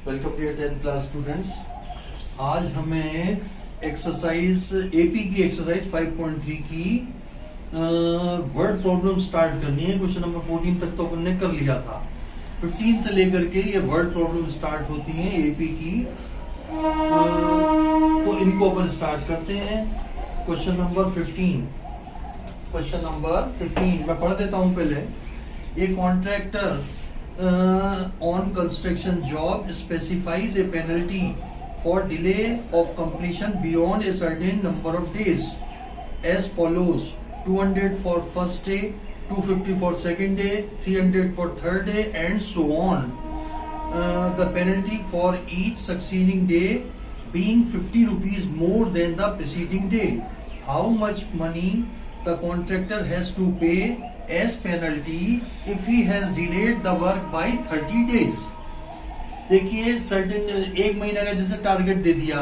Welcome dear 10th class students. आज हमें exercise AP की एक्सरसाइज 5.3 की वर्ड प्रॉब्लम स्टार्ट करनी है। क्वेश्चन नंबर 14 तक तो अपन ने कर लिया था। 15 से लेकर के ये वर्ड प्रॉब्लम स्टार्ट होती हैं एपी की। तो इनको अपन स्टार्ट करते हैं। क्वेश्चन नंबर 15 मैं पढ़ देता हूं पहले। A contractor on construction job specifies a penalty for delay of completion beyond a certain number of days as follows: 200 for first day, 250 for second day, 300 for third day, and so on. The penalty for each succeeding day being 50 rupees more than the preceding day. How much money the contractor has to pay as penalty if he has delayed the work by 30 days? देखिए, certain एक महीने का जैसे target दे दिया।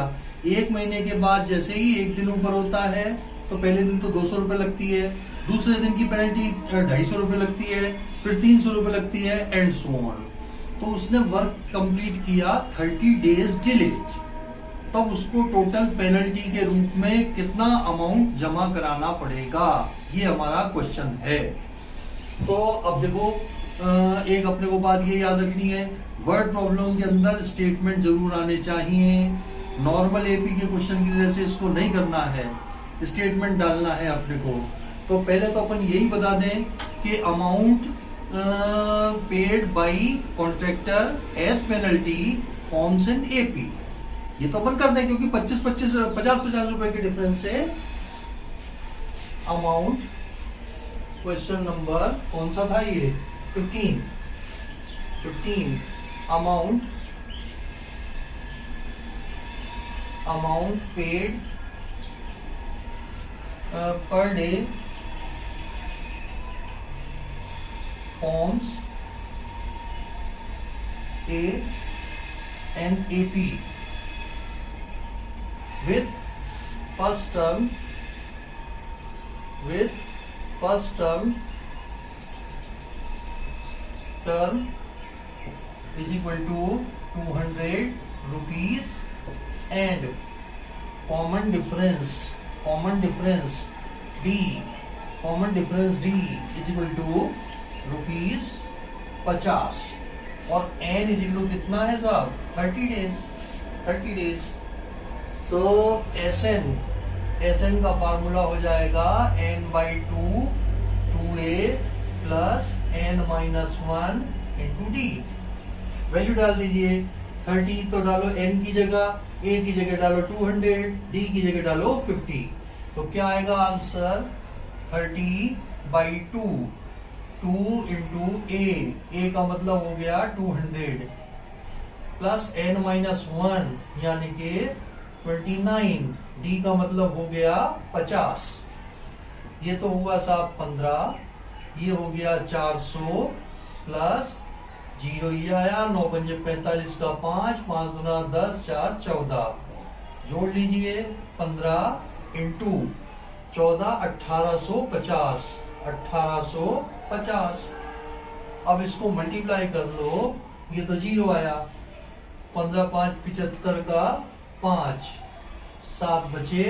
एक महीने के बाद जैसे ही एक दिन ऊपर होता है तो पहले दिन तो 200 रुपए लगती है, दूसरे दिन की पेनल्टी 250 रुपए लगती है, फिर 300 रुपए लगती है, एंड सो ऑन। तो उसने वर्क कंप्लीट किया 30 डेज डिले, तब उसको टोटल पेनल्टी के रूप में कितना अमाउंट जमा कराना पड़ेगा, ये हमारा क्वेश्चन है। तो अब देखो, एक अपने को बात ये याद रखनी है, वर्ड प्रॉब्लम के अंदर स्टेटमेंट जरूर आने चाहिए। नॉर्मल एपी के क्वेश्चन की वजह से इसको नहीं करना है, स्टेटमेंट डालना है अपने को। तो पहले तो अपन यही बता दें कि amount paid by contractor as penalty forms in AP, ये तो अपन कर दें क्योंकि 50 रुपए के डिफरेंस से अमाउंट। क्वेश्चन नंबर कौन सा था ये? 15 अमाउंट पेड पर day forms an AP with first term is equal to 200 rupees and common difference D is equal to rupees 50 और n is equal to कितना है साहब? 30 डेज। तो एस एन का फार्मूला हो जाएगा n/2 2a plus n-1 into D. Value डाल दीजिए। 30 तो डालो n की जगह, a की जगह डालो 200, d की जगह डालो 50। तो क्या आएगा आंसर? 30/2 2 इंटू a का मतलब हो गया 200 प्लस n-1 यानी कि 29, डी का मतलब हो गया 50। ये तो हुआ साहब 15, ये हो गया 400 प्लस 0 ये आया 9 पंजे 45 का 5 5 दूना 10 4 14। जोड़ लीजिए 15 इंटू 14 1850। अब इसको मल्टीप्लाई कर लो, ये तो 0 आया। 15 5 75 का 5 7 बचे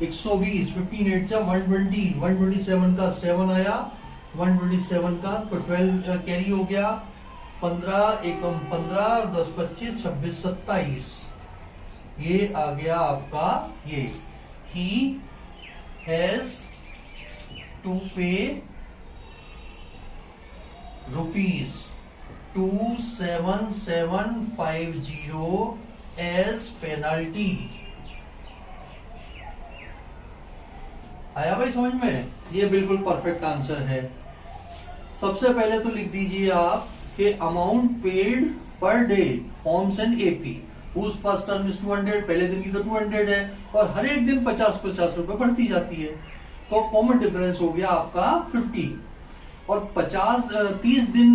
120। 15 8 जा 120, 127 का 7 आया, 127 का तो 12 कैरी हो गया। 15 एकम 15 और 10 25 26 27, ये आ गया आपका। ये ही has to pay rupees 27750 as penalty. आया भाई समझ में? ये बिल्कुल परफेक्ट आंसर है। सबसे पहले तो लिख दीजिए आप कि अमाउंट पेड पर day forms an AP whose first term is 200, पहले दिन की तो 200 है और हर एक दिन 50 रुपए बढ़ती जाती है। तो कॉमन डिफरेंस हो गया आपका 50 और 30 दिन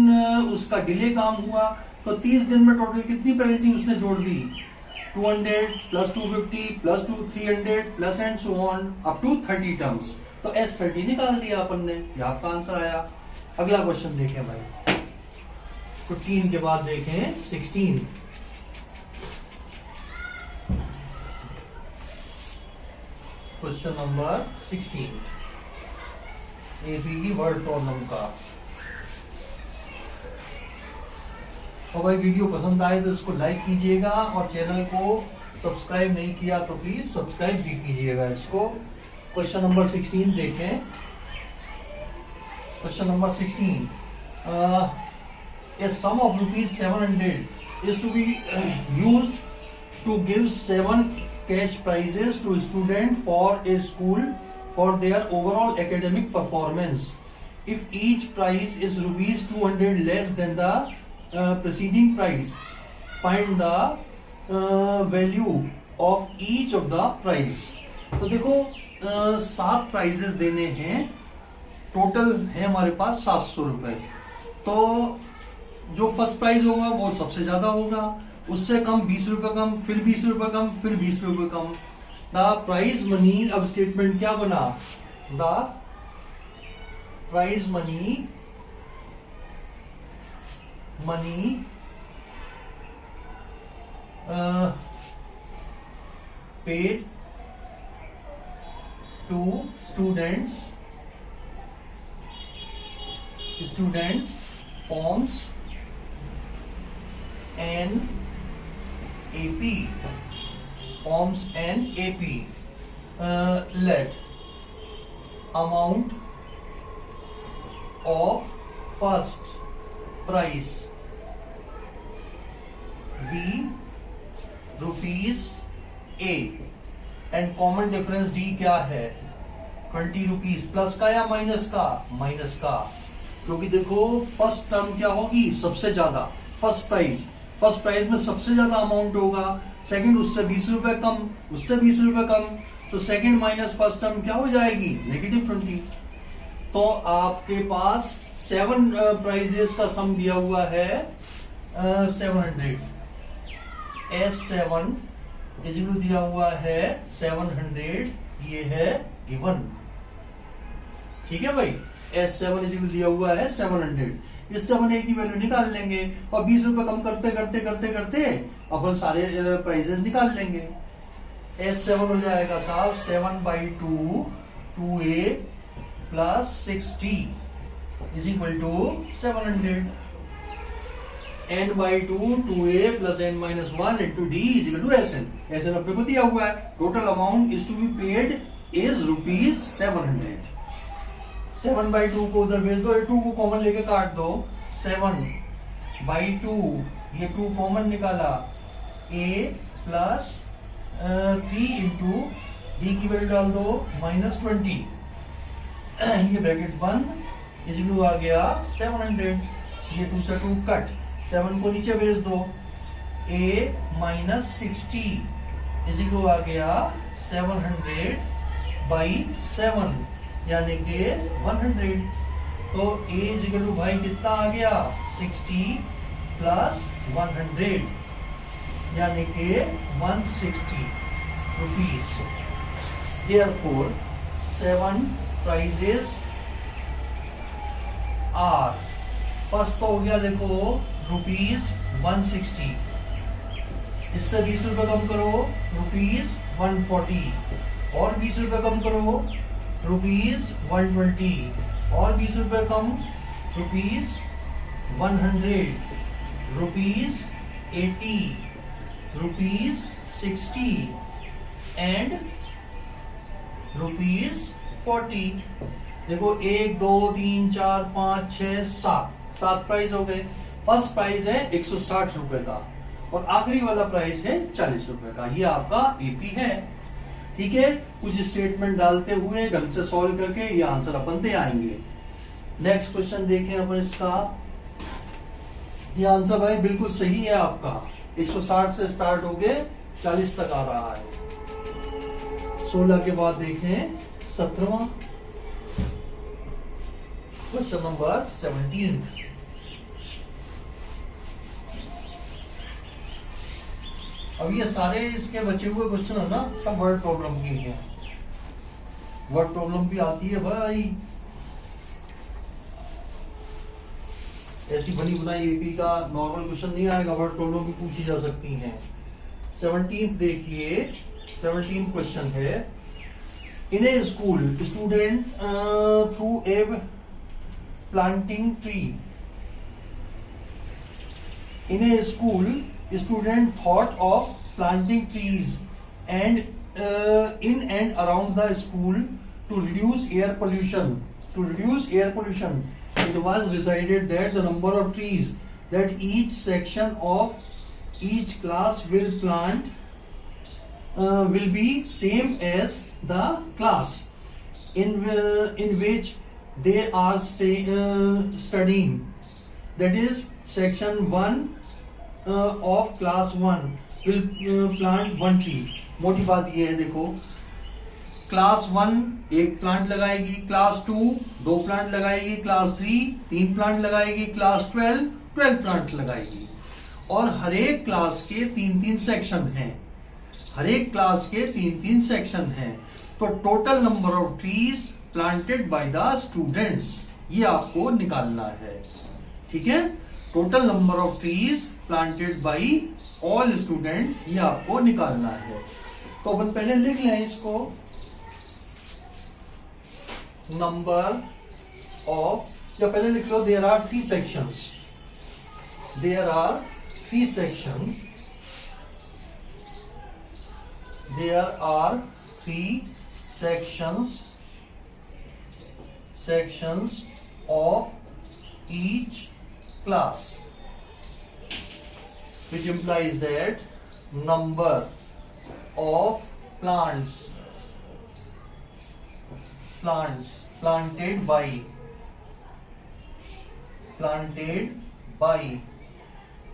उसका डिले काम हुआ, तो 30 दिन में टोटल कितनी पेनल्टी उसने जोड़ दी? 200 plus 250 plus 300 plus and so on up to 30 terms. तो S30 निकाल दिया अपन ने, ये आपका आंसर आया। अगला क्वेश्चन देखें भाई, 15 के बाद देखें 16। क्वेश्चन नंबर 16 एपी की वर्ड प्रॉब्लम का। और भाई वीडियो पसंद आए तो इसको लाइक कीजिएगा और चैनल को सब्सक्राइब नहीं किया तो प्लीज सब्सक्राइब भी कीजिएगा इसको। क्वेश्चन नंबर 16 देखें। Question number 16, a sum of rupees 700 is to be used to give 7 cash prizes to students for a school for their overall academic performance. If each prize is rupees 200 less than the preceding prize, find the value of each of the prize. तो देखो 7 prices देने हैं, total है हमारे पास 700 रुपए। तो जो first prize होगा वो सबसे ज्यादा होगा, उससे कम 20 रुपए कम, फिर 20 रुपए कम, फिर 20 रुपए कम। द प्राइज मनी, अब स्टेटमेंट क्या बना, the prize money paid to students forms an AP, let amount of first prize be rupees A and common difference D क्या है, 20 रुपीज। प्लस का या माइनस का, माइनस का, क्योंकि देखो फर्स्ट टर्म क्या होगी, सबसे ज्यादा। फर्स्ट प्राइज में सबसे ज्यादा अमाउंट होगा, सेकंड उससे 20 रुपए कम, उससे 20 रुपए कम, तो सेकंड माइनस फर्स्ट टर्म क्या हो जाएगी, -20। तो आपके पास 7 प्राइजेस का सम दिया हुआ है 700। S7 इजिकल दिया हुआ है 700, ये है गिवन। ठीक है भाई, S7 इजिकल दिया हुआ है 700। इस 7A की वैल्यू निकाल लेंगे और 20 रुपए कम करते करते करते करते अपन सारे प्राइजेस निकाल लेंगे। S7 हो जाएगा साहब 7/2 2A plus 6D is equal to 700। n/2 2A plus n-1 into D is equal to SN। SN अपने को दिया हुआ है। Total amount is to be paid is rupees 700। 7/2 को उधर भेज दो, 2 को कॉमन लेके काट दो, 7/2 ये 2 कॉमन निकाला, A प्लस 3 इंटू D की वैल्यू डाल दो -20, ये ब्रैकेट बंद, इज इक्वल टू आ गया 700। ये 2 से 2 कट, 7 को नीचे भेज दो, A minus 60 is equal to आ गया 700/7 यानी कि 100। तो A इज इक्वल टू भाई कितना आ गया, 60 प्लस 100 यानी कि 160 rupees. Therefore 7 prizes are, first तो हो गया देखो रुपीज 160, इससे 20 रुपए कम करो रुपीज 140, और 20 रुपए कम करो रुपीज 120, और 20 रुपए कम rupees 100, rupees 80, rupees 60 and rupees 40। देखो 1 2 3 4 5 6 7 प्राइस हो गए। फर्स्ट प्राइस है 160 रुपए का और आखिरी वाला प्राइस है 40 रुपए का। ये आपका एपी है। ठीक है, कुछ स्टेटमेंट डालते हुए ढंग से सॉल्व करके ये आंसर अपन दे आएंगे। नेक्स्ट क्वेश्चन देखें अपन इसका। ये आंसर भाई बिल्कुल सही है आपका, 160 से स्टार्ट होके 40 तक आ रहा है। 16 के बाद देखें 17वां क्वेश्चन नंबर 17। अब ये सारे इसके बचे हुए क्वेश्चन है ना, सब वर्ड प्रॉब्लम की हैं। वर्ड प्रॉब्लम भी आती है भाई। ऐसी बनी बनाई एपी का नॉर्मल क्वेश्चन नहीं आएगा, बट दोनों भी पूछी जा सकती हैं। 17th देखिए, 17th क्वेश्चन है, in a school student through a planting tree. In a school student thought of planting trees and in and around the school to reduce air pollution. To reduce air pollution, it was decided that the number of trees that each section of each class will plant will be same as the class in which they are studying. That is, section 1 of class 1 will plant one tree. मोटी बात ये है, देखो class 1 एक plant लगाएगी, class 2 2 plant लगाएगी, class 3 3 plant लगाएगी, class 12 12 plant लगाएगी। और हर एक क्लास के 3-3 सेक्शन हैं, हर एक क्लास के 3-3 सेक्शन हैं। तो total number of trees planted by the students ये आपको निकालना है, ठीक है। Total number of trees planted by all student ये आपको निकालना है। तो अपन पहले लिख लें इसको, नंबर ऑफ, या पहले लिख लो, there are 3 sections, there are 3 sections, there are 3 sections of each class, which implies that number of plants planted by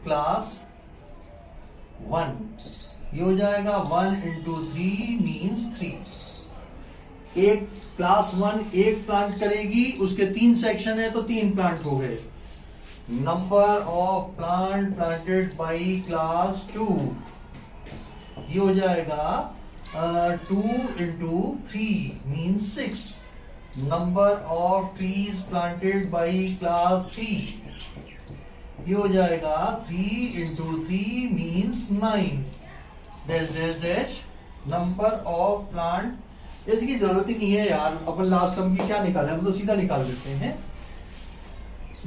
class 1, ये हो जाएगा 1 into 3 means 3। एक क्लास 1 एक प्लांट करेगी, उसके 3 सेक्शन है तो 3 प्लांट हो गए। Number of plant planted by class 2 ये हो जाएगा 2 into 3 means 6। Number of trees planted by class 3 ये हो जाएगा 3 into 3 means 9 dash dash dash. Number of plant इसकी जरूरत ही नहीं है यार, अपन लास्ट टर्म की क्या निकाले, हम तो सीधा निकाल देते हैं।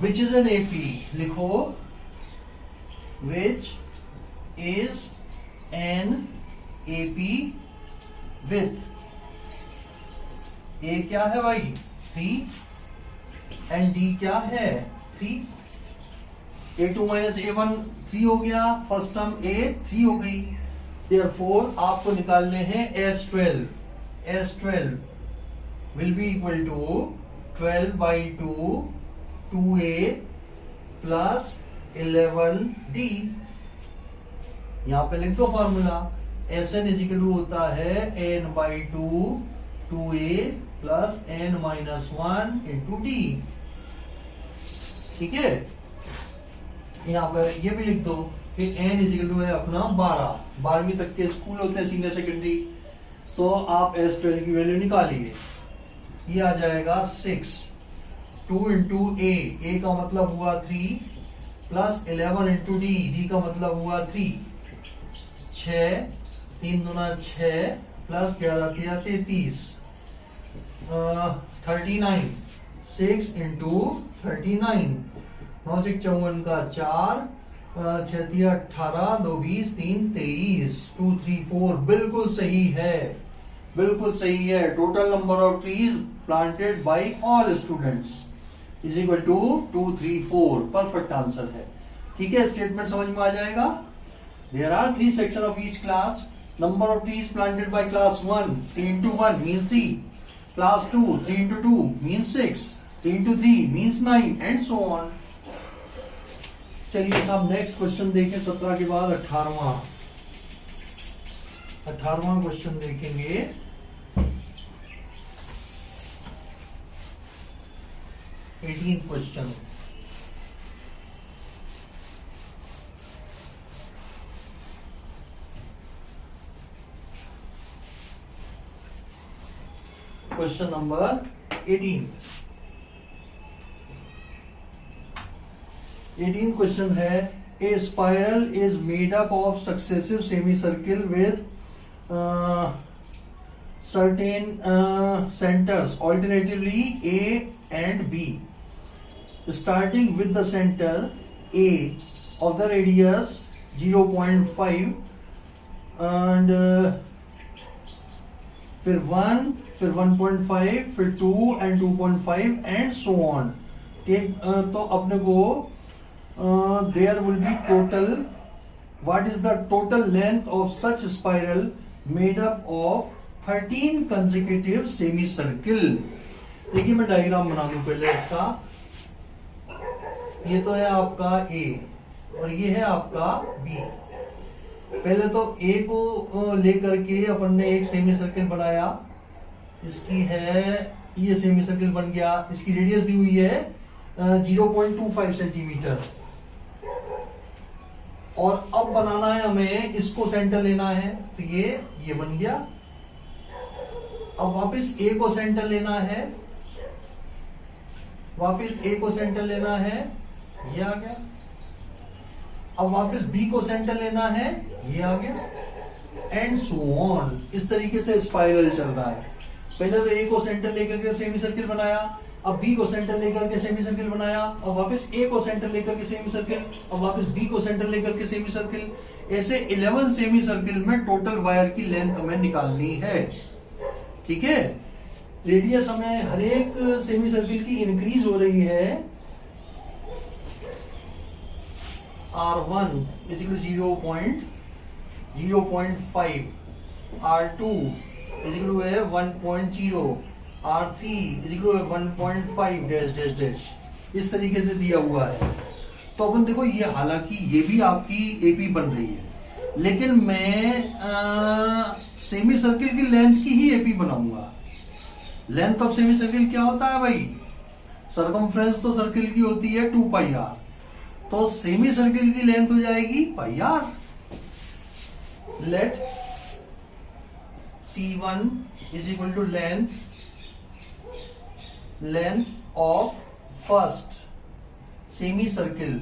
विच इज एन एपी, लिखो which is an AP with, ए क्या है भाई 3 एंड डी क्या है 3। A2 माइनस A1 3 हो गया, फर्स्ट टर्म A 3 हो गई। Therefore आपको निकालने हैं S12 will be equal to 12 by 2 2A plus 11D। यहां पे लिख दो formula, Sn is equal to होता है n by 2 2A plus n minus 1 into D, ठीक है। यहाँ पर ये भी लिख दो कि n इज इक्वल टू है अपना 12वीं तक के स्कूल होते हैं सीनियर सेकेंडरी, तो आप S12 की वैल्यू निकालिए, ये आ जाएगा 6। 2 into A का मतलब हुआ 3 प्लस 11 into D का मतलब हुआ 3, 6 3 दूना 6 प्लस 11 33 39, 6 into 39 9 6 54 का 4 6 3 18 2 20 3 23 2 3 4 बिल्कुल सही है, बिल्कुल सही है। Total number of trees planted by all students is equal to 2 3 4, perfect answer है, ठीक है। स्टेटमेंट समझ में आ जाएगा। There are 3 section of each class, number of trees planted by class 1 3 into 1 means 3, class 2 3 into 2 means 6, 3 into 3 means 9 and so on। चलिए साहब next question देखें, 17 के बाद 18वां क्वेश्चन देखेंगे। Eighteenth question, question number 18। 18 question है, a spiral is made up of successive semi circle with certain centers alternatively A and B, starting with the center A of the radius 0.5 and फिर 1, फिर 1.5, फिर 2 and 2.5 and so on. तो अपने को there will be total, what is the total length of such spiral made up of 13 consecutive semicircle. देखिए मैं diagram बना दूं पहले इसका। ये तो है आपका A और ये है आपका B। पहले तो A को लेकर के अपन ने एक सेमी सर्किल बनाया, इसकी है ये सेमी सर्किल बन गया, इसकी रेडियस दी हुई है 0.25 सेंटीमीटर। और अब बनाना है हमें, इसको सेंटर लेना है, तो ये बन गया। अब वापस A को सेंटर लेना है, वापस A को सेंटर लेना है, ये आ गया। अब वापस B को सेंटर लेना है, ये आ गया, एंड सो ऑन। इस तरीके से स्पाइरल चल रहा है। पहले तो A को सेंटर लेकर के सेमी सर्किल बनाया, अब B को सेंटर लेकर के सेमी सर्किल बनाया, और वापस A को सेंटर लेकर के सेमी सर्किल, और वापस B को सेंटर लेकर के सेमी सर्किल। ऐसे 11 सेमी सर्किल में टोटल वायर की लेंथ हमें निकालनी है। ठीक है, रेडियस हमें हर एक सेमी सर्किल की इंक्रीज हो रही है। R1 is equal to 0.5, R2 is equal to 1.0, R3 is equal to 1.5 dash dash dash, इस तरीके से दिया हुआ है। तो अपन देखो, ये हालांकि ये भी आपकी एपी बन रही है, लेकिन मैं सेमी सर्किल की लेंथ की ही एपी बनाऊंगा। लेंथ ऑफ सेमी सर्किल क्या होता है भाई? सरकमफ्रेंस तो सर्किल की होती है 2 पाई आर, तो सेमी सर्किल की लेंथ हो जाएगी pi r. Let C1 is equal to length of first semi circle.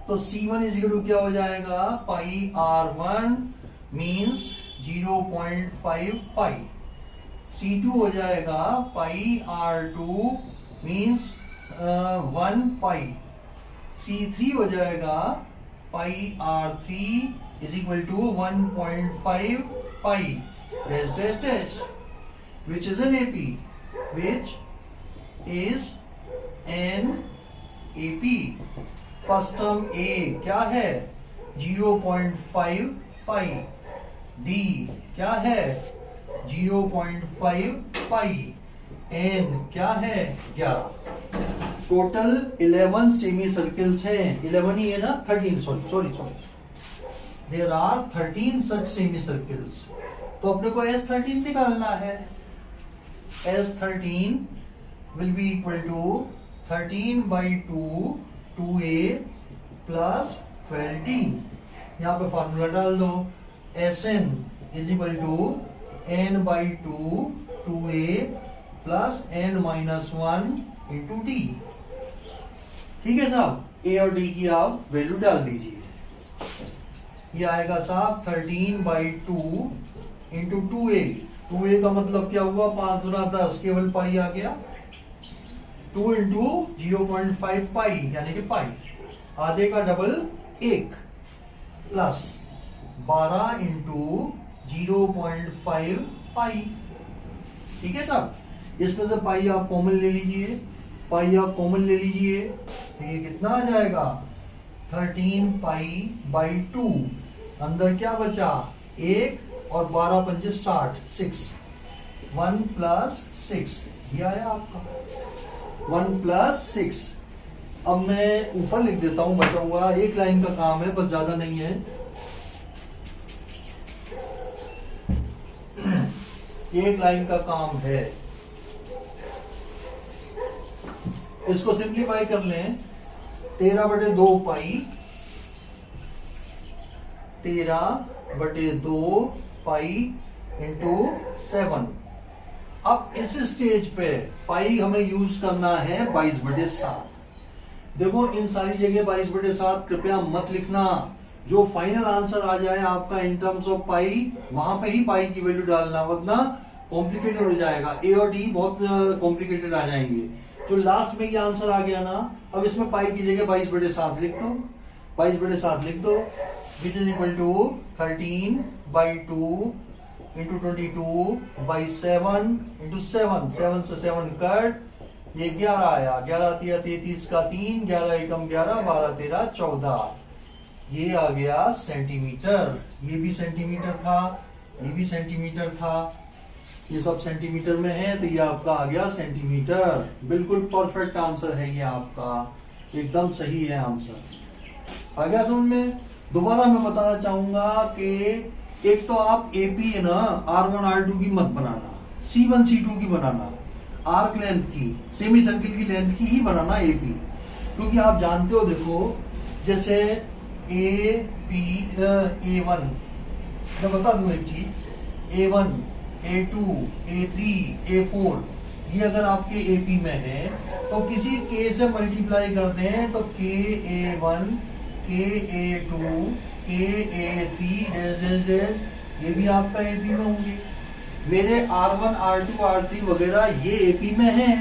तो C1 इज इक्वल टू क्या हो जाएगा? पाई R1 मीन्स 0.5 पाई। C2 हो जाएगा पाई R2 मीन्स 1 पाई। C3 हो जाएगा pi R3 is equal to 1.5 pi dash dash dash, which is an AP, which is an AP। First term A क्या है? 0.5 पाई। D क्या है? 0.5 पाई। N क्या है? 11। टोटल 11 सेमी सर्किल्स हैं। 11 ही है ना? 13, sorry. There are 13 such semi circles. तो अपने को S13 निकालना है। S13 will be equal to 13/2 2A plus 12D। यहाँ पे फॉर्मूला डाल दो, Sn is equal to n/2 2A plus n-1 into D। ठीक है साहब, A और D की आप वैल्यू डाल दीजिए। ये आएगा साहब 13/2 इंटू 2A। 2A का मतलब क्या हुआ? 5 दूना 10, केवल पाई आ गया। 2 इंटू 0.5 पाई यानी कि पाई, आधे का डबल 1, प्लस 12 इंटू 0.5 पाई। ठीक है साहब, इसमें से पाई आप कॉमन ले लीजिए, तो ये कितना आ जाएगा? 13 पाई / 2। अंदर क्या बचा? 1 और 12 पंजे 60, 6, 1 प्लस 6, ये आया आपका 1 प्लस 6। अब मैं ऊपर लिख देता हूं, बचा हुआ एक लाइन का काम है, बस ज्यादा नहीं है। एक लाइन का काम है, इसको सिंप्लीफाई कर लें। 13/2 पाई, 13/2 पाई इंटू 7, अब इस स्टेज पे पाई हमें यूज करना है 22/7। देखो इन सारी जगह 22/7 कृपया मत लिखना, जो फाइनल आंसर आ जाए आपका इन टर्म्स ऑफ पाई वहां पे ही पाई की वैल्यू डालना, वरना कॉम्प्लिकेटेड हो जाएगा। ए और डी बहुत कॉम्प्लिकेटेड आ जाएंगे। जो लास्ट में ये आंसर आ गया ना, अब इसमें पाई की जगह 22/7 लिख दो, 22/7 लिख दो, which is equal to 13/2 into 22/7 into 7, 7 से 7 कट, ये 11 आया, 11 तिया 33 का 3, 11 एकम 11, 12 13 14, ये आ गया सेंटीमीटर। ये भी सेंटीमीटर था, ये भी सेंटीमीटर था, ये सब सेंटीमीटर में है, तो ये आपका आ गया सेंटीमीटर। बिल्कुल परफेक्ट आंसर है ये आपका, एकदम सही है आंसर। आ गया समझ में? दोबारा मैं बताना चाहूंगा कि एक तो आप एपी है ना, R1 R2 की मत बनाना, C1 C2 की बनाना, आर्क लेंथ की, सेमी सर्किल की लेंथ की ही बनाना एपी। क्योंकि आप जानते हो, देखो जैसे A1 मैं बता दूं एक चीज, A1 A2 A3 A4 ये अगर आपके एपी में है तो किसी K से मल्टीप्लाई करते हैं तो KA1 KA2 KA3 डैश ये भी आपका एपी में होंगे। मेरे R1 R2 R3 वगैरह ये एपी में है,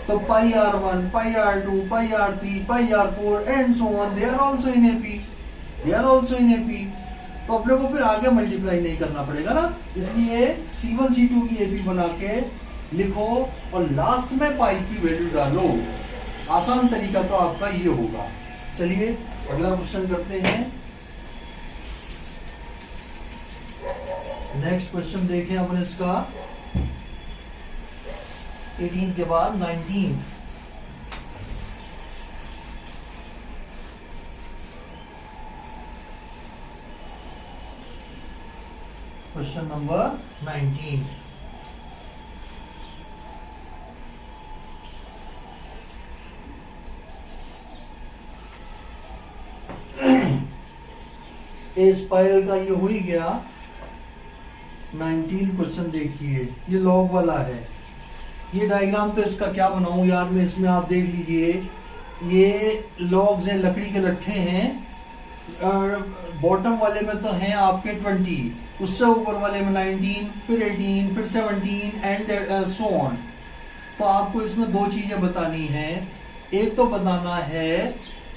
तो pi R1 pi R2 pi R3 pi R4 and so on, they are also in AP, they are also in AP. तो अपने को फिर आगे मल्टीप्लाई नहीं करना पड़ेगा ना, इसलिए C1 C2 की एपी बना के लिखो और लास्ट में पाई की वैल्यू डालो। आसान तरीका तो आपका ये होगा। चलिए अगला क्वेश्चन करते हैं। नेक्स्ट क्वेश्चन देखें अपन इसका 18 के बाद 19। Question number 19। ए स्पाइरल का ये हो ही गया। 19 क्वेश्चन देखिए, ये लॉग वाला है। ये डायग्राम तो इसका क्या बनाऊं यार मैं, इसमें आप देख लीजिए, ये लॉग्स हैं, लकड़ी के लट्ठे हैं। बॉटम वाले में तो हैं आपके 20, उससे ऊपर वाले में 19, फिर 18, फिर 17 एंड सो ऑन। तो आपको इसमें दो चीजें बतानी है। एक तो बताना है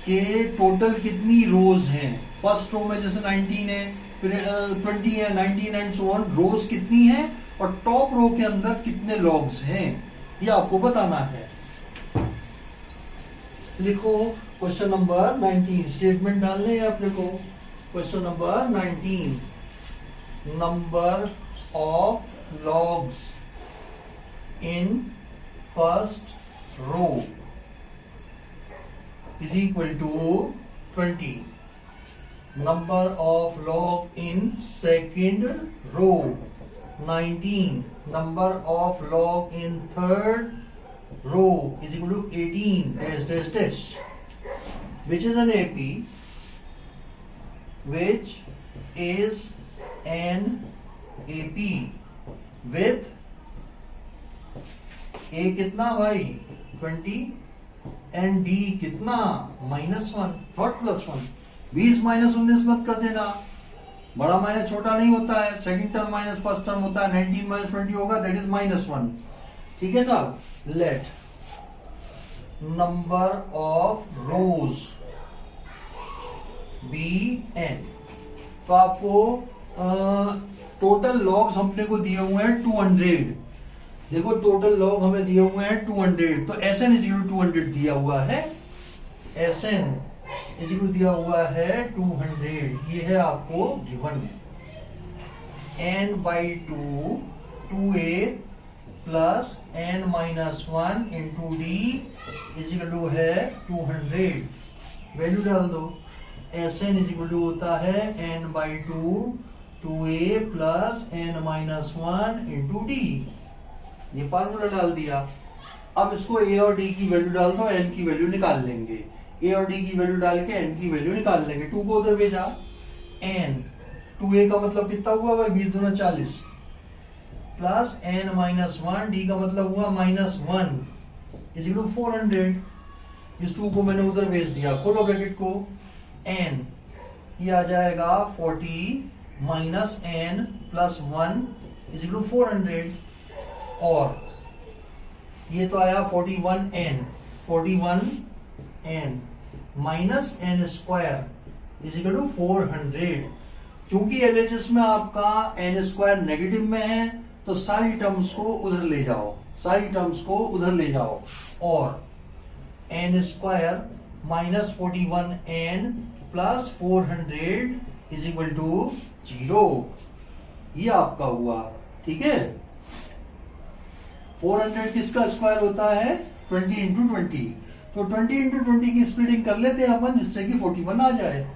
कि टोटल कितनी रोज हैं। फर्स्ट रो में जैसे 19 है, फिर 20 है, 19 एंड सो ऑन, रोज कितनी है और टॉप रो के अंदर कितने लॉग्स हैं, ये आपको बताना है। लिखो क्वेश्चन नंबर 19, स्टेटमेंट डालने हैं अपने को। Question number 19, number of logs in first row is equal to 20, number of log in second row 19, number of log in third row is equal to 18 dash dash dash, which is an AP, which is an AP with A कितना भाई 20 and D कितना -1 not +1। 20 - 19 मत कर देना, बड़ा minus छोटा नहीं होता है, second term minus first term होता है। 19 - 20 होगा, दैट इज -1। ठीक है साहब। Let number of rows be n। तो आपको टोटल लॉग्स हमने को दिए हुए हैं 200। देखो टोटल लॉग हमें दिए हुए हैं 200, तो Sn इज 200 दिया हुआ है, Sn इसी दिया हुआ है 200, ये है आपको given. n/2 2a plus n-1 into D is equal to है 200। वैल्यू डाल दो। Sn इजिकल टू होता है n/2 2a plus n-1 into D. ये फार्मूला डाल दिया। अब इसको a और d की वैल्यू डाल दो, n की वैल्यू निकाल लेंगे। a और d की वैल्यू डाल के n की वैल्यू निकाल लेंगे। 2 को उधर भेजा, n 2a का मतलब कितना हुआ भाई 20 दूना 40, प्लस n माइनस 1, d का मतलब हुआ माइनस 1 इज इक्वल टू 400। इस 2 को मैंने उधर भेज दिया, खोलो ब्रैकेट को, n ये आ जाएगा 40 minus n plus 1 is equal to 400, और ये तो आया 41n minus n square is equal to 400। चूंकि एलएचएस में आपका n स्क्वायर नेगेटिव में है तो सारी टर्म्स को उधर ले जाओ, सारी टर्म्स को उधर ले जाओ, और n square minus 41n plus 400 is equal to 0। ये आपका हुआ, ठीक है। 400 किसका स्क्वायर होता है? 20 इंटू 20, तो 20 इंटू 20 की स्प्लिटिंग कर लेते हैं अपन, जिससे कि 41 आ जाए।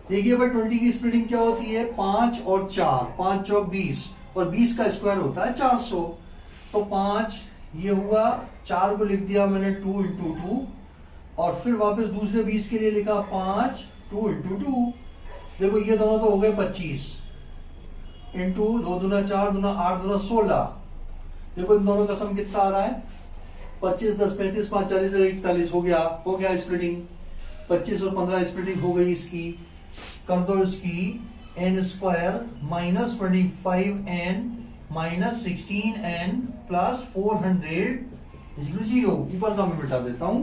देखिए भाई 20 की स्प्लिटिंग क्या होती है? 5 और 4, 5 चौक 20, और 20 का स्क्वायर होता है 400। तो 5 ये हुआ, 4 को लिख दिया मैंने 2 इंटू 2, और फिर वापस दूसरे 20 के लिए लिखा 5 2 इंटू 2। देखो ये दोनों तो हो गए 25 इंटू 2 दूना 4 दूना 8 दूना 16। देखो इन दोनों का सम कितना आ रहा है? 25 10 35 5 40 41 हो गया स्प्लिटिंग। 25 और 15 स्प्लिटिंग हो गई इसकी। कर दो इसकी n square minus 25n minus 16n plus 400 0। ऊपर का मैं मिटा देता हूं,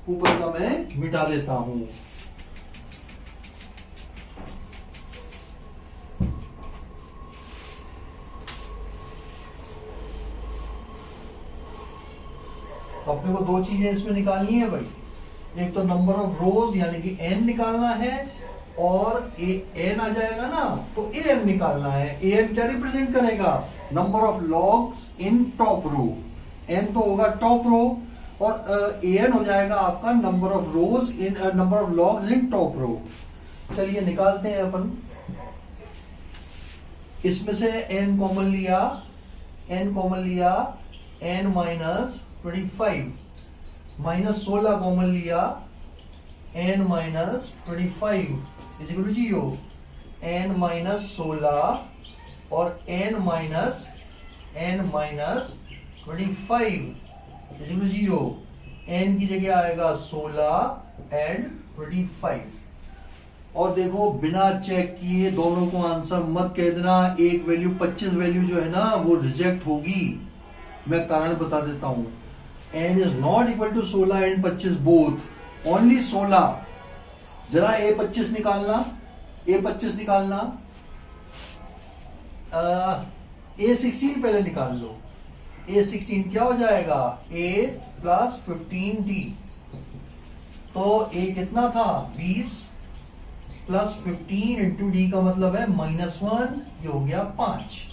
ऊपर का मैं मिटा देता हूं। अपने को दो चीजें इसमें निकालनी है भाई, एक तो नंबर ऑफ रोज यानी कि n निकालना है, और n आ जाएगा ना तो an निकालना है। an क्या रिप्रेजेंट करेगा? Number of logs in top row. n तो होगा टॉप रो, और an हो जाएगा आपका number of rows in number of logs in top row. चलिए निकालते हैं अपन। इसमें से n कॉमन लिया, n माइनस 25 माइनस 16 कॉमन लिया, n minus 25 is equal to 0। n minus 16 और n minus 25 is equal to 0। n की जगह आएगा 16 एंड 25। और देखो बिना चेक किए दोनों को आंसर मत कह देना। एक वैल्यू 25 वैल्यू जो है ना वो रिजेक्ट होगी। मैं कारण बता देता हूं। n is not equal to 16 and 25 both, only 16। जरा a25 निकालना, a16 पहले निकाल लो। a16 क्या हो जाएगा? a plus 15d। तो a कितना था? 20 प्लस 15 इंटू डी का मतलब है -1, ये हो गया 5।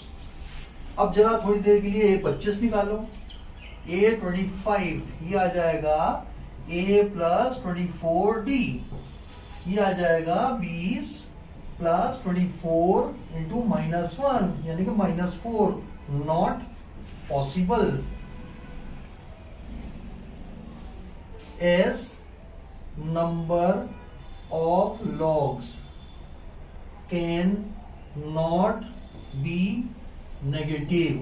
अब जरा थोड़ी देर के लिए a25 निकालो। a25 ये आ जाएगा a प्लस 24d, ये आ जाएगा 20 प्लस 24 इंटू -1 यानी कि -4। Not possible, S number of logs can not be negative।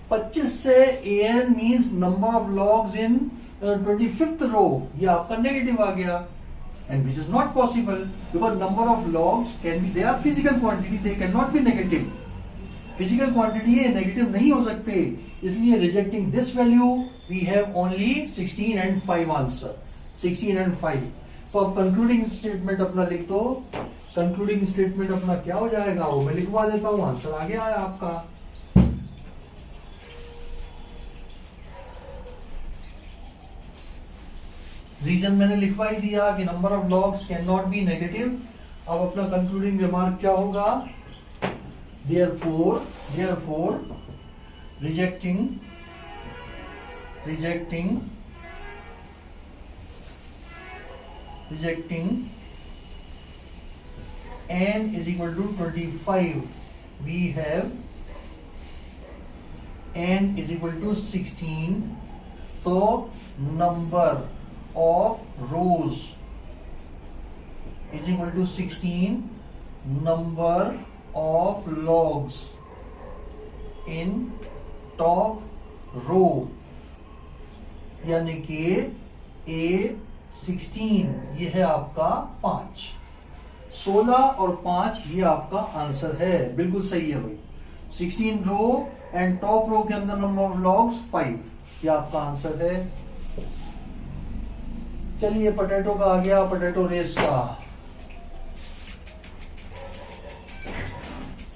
25 से an means number of logs in 25th row, ये आपका नेगेटिव आ गया, and which is not possible because number of logs can be, they are physical quantity, they cannot be negative। Physical quantity है, negative नहीं हो सकते, इसलिए rejecting this value we have only 16 and 5 answer, 16 and 5। तो अब concluding statement अपना लिख दो। कंक्लूडिंग स्टेटमेंट अपना क्या हो जाएगा वो मैं लिखवा देता हूं। आंसर आ गया है आपका। रीजन मैंने लिखवा ही दिया कि number of logs can not be negative. अब अपना कंक्लूडिंग रिमार्क क्या होगा? Therefore, rejecting n is equal to 25, we have n is equal to 16, so number of rows is equal to 16, number of logs in top row, यानी कि A16, ये है आपका 5। 16 और 5 ये आपका आंसर है, बिल्कुल सही है भाई। 16 रो एंड टॉप रो के अंदर नंबर ऑफ लॉग्स 5, ये आपका आंसर है। चलिए पोटैटो का आ गया, पोटैटो रेस का।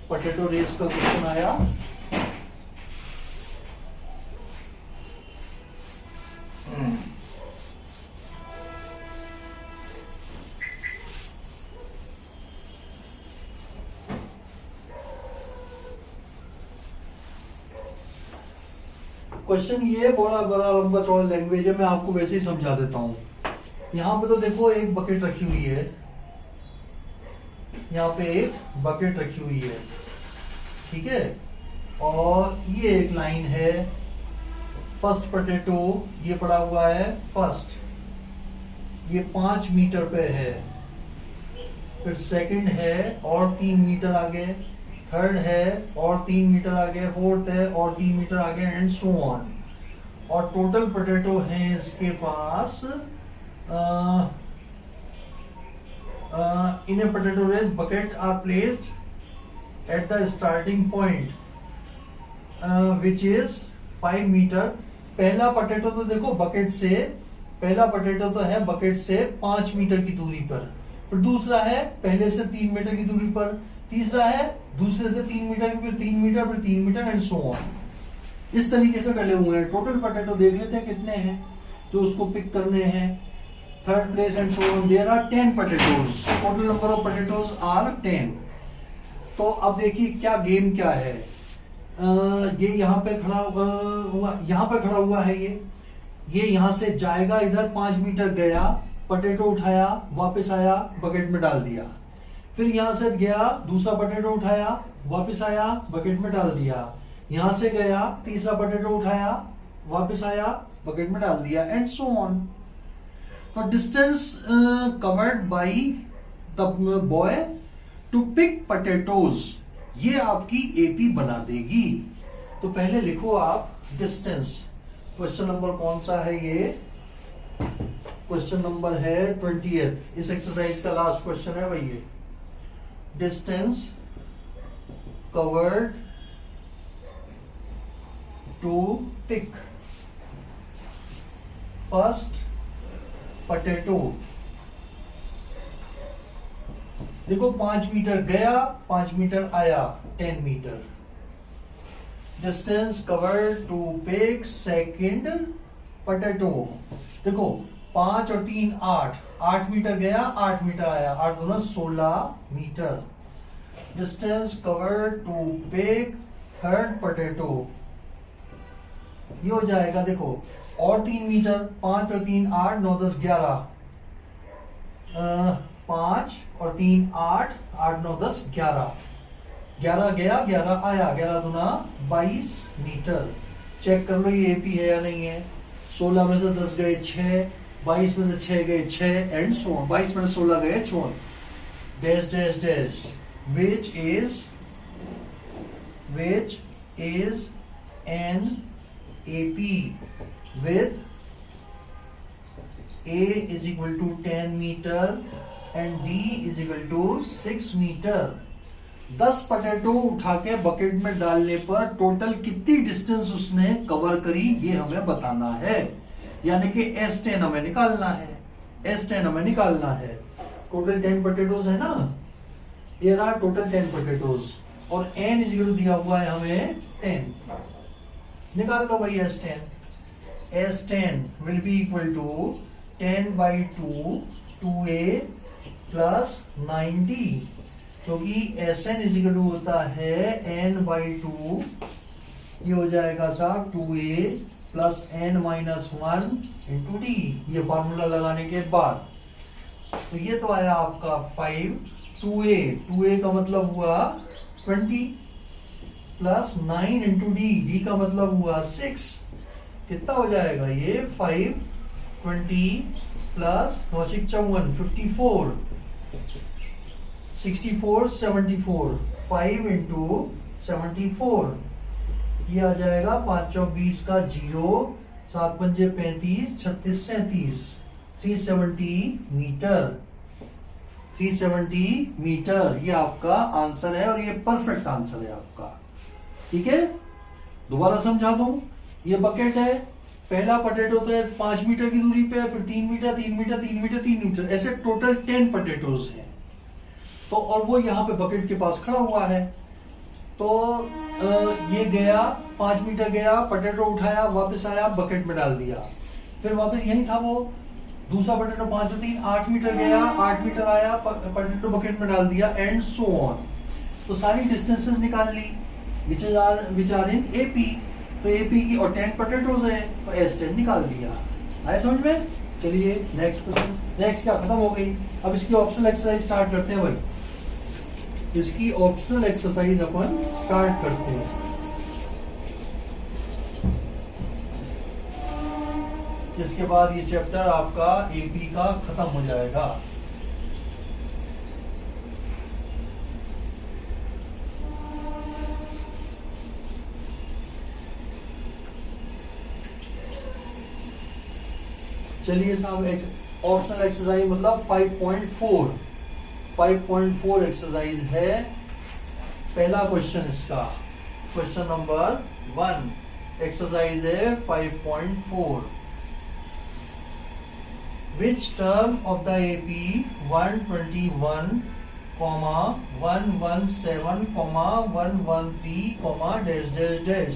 पोटैटो रेस का क्वेश्चन आया। क्वेश्चन ये बड़ा बड़ा लंबा चौड़ा लैंग्वेज है, मैं आपको वैसे ही समझा देता हूं। यहां पे तो देखो एक बकेट रखी हुई है, यहाँ पे एक बकेट रखी हुई है, ठीक है, और ये एक लाइन है। फर्स्ट पोटैटो ये पड़ा हुआ है फर्स्ट, ये 5 मीटर पे है। फिर सेकंड है और 3 मीटर आगे, थर्ड है और 3 मीटर आगे, फोर्थ है और 3 मीटर आगे, एंड सो ऑन। और टोटल पोटैटो है इसके पास in a potato race, bucket are placed at the starting point, which is 5 मीटर। पहला पोटैटो तो देखो बकेट से, पहला पोटैटो तो है बकेट से 5 मीटर की दूरी पर, फिर दूसरा है पहले से 3 मीटर की दूरी पर, तीसरा है दूसरे से 3 मीटर, फिर 3 मीटर, फिर 3 मीटर, एंड सो ऑन। इस तरीके से डले हुए हैं। टोटल पोटैटो देख लेते हैं कितने हैं जो उसको पिक करने हैं। Third place and so on, there are 10 potatoes, total number of potatoes are 10। तो अब देखिए क्या गेम क्या है। ये यहाँ पे खड़ा हुआ, यहाँ पे खड़ा हुआ है, ये यहाँ से जाएगा इधर, 5 मीटर गया, पोटैटो उठाया, वापस आया, बकेट में डाल दिया। फिर यहाँ से गया, दूसरा पोटैटो उठाया, वापस आया, बकेट में डाल दिया। यहाँ से गया, तीसरा पोटैटो उठाया, वापस आया, बकेट में डाल दिया, एंड सो ऑन। तो distance covered by the boy to pick potatoes, ये आपकी एपी बना देगी। तो पहले लिखो आप डिस्टेंस। क्वेश्चन नंबर कौन सा है ये? क्वेश्चन नंबर है 20th, इस एक्सरसाइज का लास्ट क्वेश्चन है भाई ये। Distance covered to pick first potato. देखो 5 मीटर गया, 5 मीटर आया, 10 metre. Distance covered to pick second potato. देखो 5 और 3 8, 8 मीटर गया, 8 मीटर आया, 8 दूना 16 metre. Distance covered to pick third potato, ये हो जाएगा देखो, और 3 मीटर, 5 और 3 8, 9 10 11, 5 और 3 8, 8 9 10 11, 11 गया, 11 आया, 11 दूना 22 मीटर। चेक कर लो ये एपी है या नहीं है। 16 में से 10 गए 6, 22 में से 6 गए 6, एंड सो ऑन। 22 में से 16 गए 4, dash dash dash, which is an AP with A is equal to 10 meter and D is equal to 6 meter। 10 potato उठा के बकेट में डालने पर टोटल कितनी डिस्टेंस उसने कवर करी, ये हमें बताना है। यानी कि S10 हमें निकालना है, S10 हमें निकालना है। टोटल 10 पोटैटोज है ना, ये रहा टोटल 10 पोटैटोज, और N इज इक्वल दिया हुआ है हमें 10। निकाल लो भाई S10। S10 will be equal to 10 by 2 2a plus 90, क्योंकि Sn इज इक्वल होता है n by 2, ये हो जाएगा साहब 2a plus n minus 1 into d, ये फॉर्मूला लगाने के बाद। तो ये तो आया आपका 5, 2a का मतलब हुआ 20 प्लस 9 इंटू डी का मतलब हुआ 6, कितना हो जाएगा ये 5, 20 प्लस 9 54, 64 74 5 इंटू 74, ये आ जाएगा 5 चौक 20 का 0, 7 पंजे 35, 36 37, 370 मीटर। 370 मीटर ये आपका आंसर है और ये परफेक्ट आंसर है आपका। ठीक है, दोबारा समझा दूं। ये बकेट है, पहला पोटैटो तो है 5 मीटर की दूरी पे, फिर 3 मीटर 3 मीटर 3 मीटर 3 मीटर, ऐसे टोटल 10 पोटैटोज हैं। तो और वो यहाँ पे बकेट के पास खड़ा हुआ है। तो ये गया 5 मीटर गया, पोटैटो उठाया, वापस आया, बकेट में डाल दिया, फिर वापस यही था वो दूसरा पोटैटो 5 से 3 8 मीटर गया, 8 मीटर आया, पोटैटो बकेट में डाल दिया, एंड सो ऑन। तो सारी डिस्टेंसेस निकाल ली विच आर इन एपी। तो एपी की और 10 पोटैटोज है तो S10 निकाल दिया। आया समझ में? चलिए नेक्स्ट क्वेश्चन। नेक्स्ट क्या खत्म हो गई, अब इसकी ऑप्शनल एक्सरसाइज स्टार्ट करते हैं भाई। इसकी ऑप्शनल एक्सरसाइज अपन स्टार्ट करते हैं। इसके बाद ये चैप्टर आपका एपी का खत्म हो जाएगा। चलिए साहब, ऑप्शनल एक्सरसाइज मतलब 5.4 एक्सरसाइज है। पहला क्वेश्चन इसका, क्वेश्चन नंबर 1 एक्सरसाइज है 5.4। Which term of the AP 121, 117, 113, dash dash dash,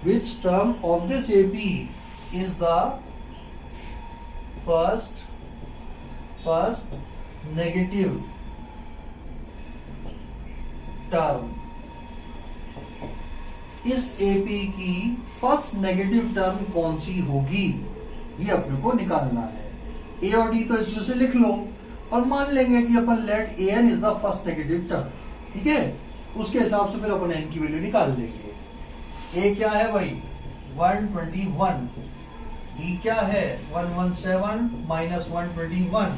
which term of this AP is the first negative term? इस AP की फर्स्ट नेगेटिव टर्म कौन सी होगी, ये अपने को निकालना है। A और D तो इसमें से लिख लो और मान लेंगे कि अपन let AN is the first negative term. ठीक है, उसके हिसाब से फिर अपन N की वैल्यू निकाल लेंगे। A क्या है भाई 121, D क्या है 117 माइनस 121,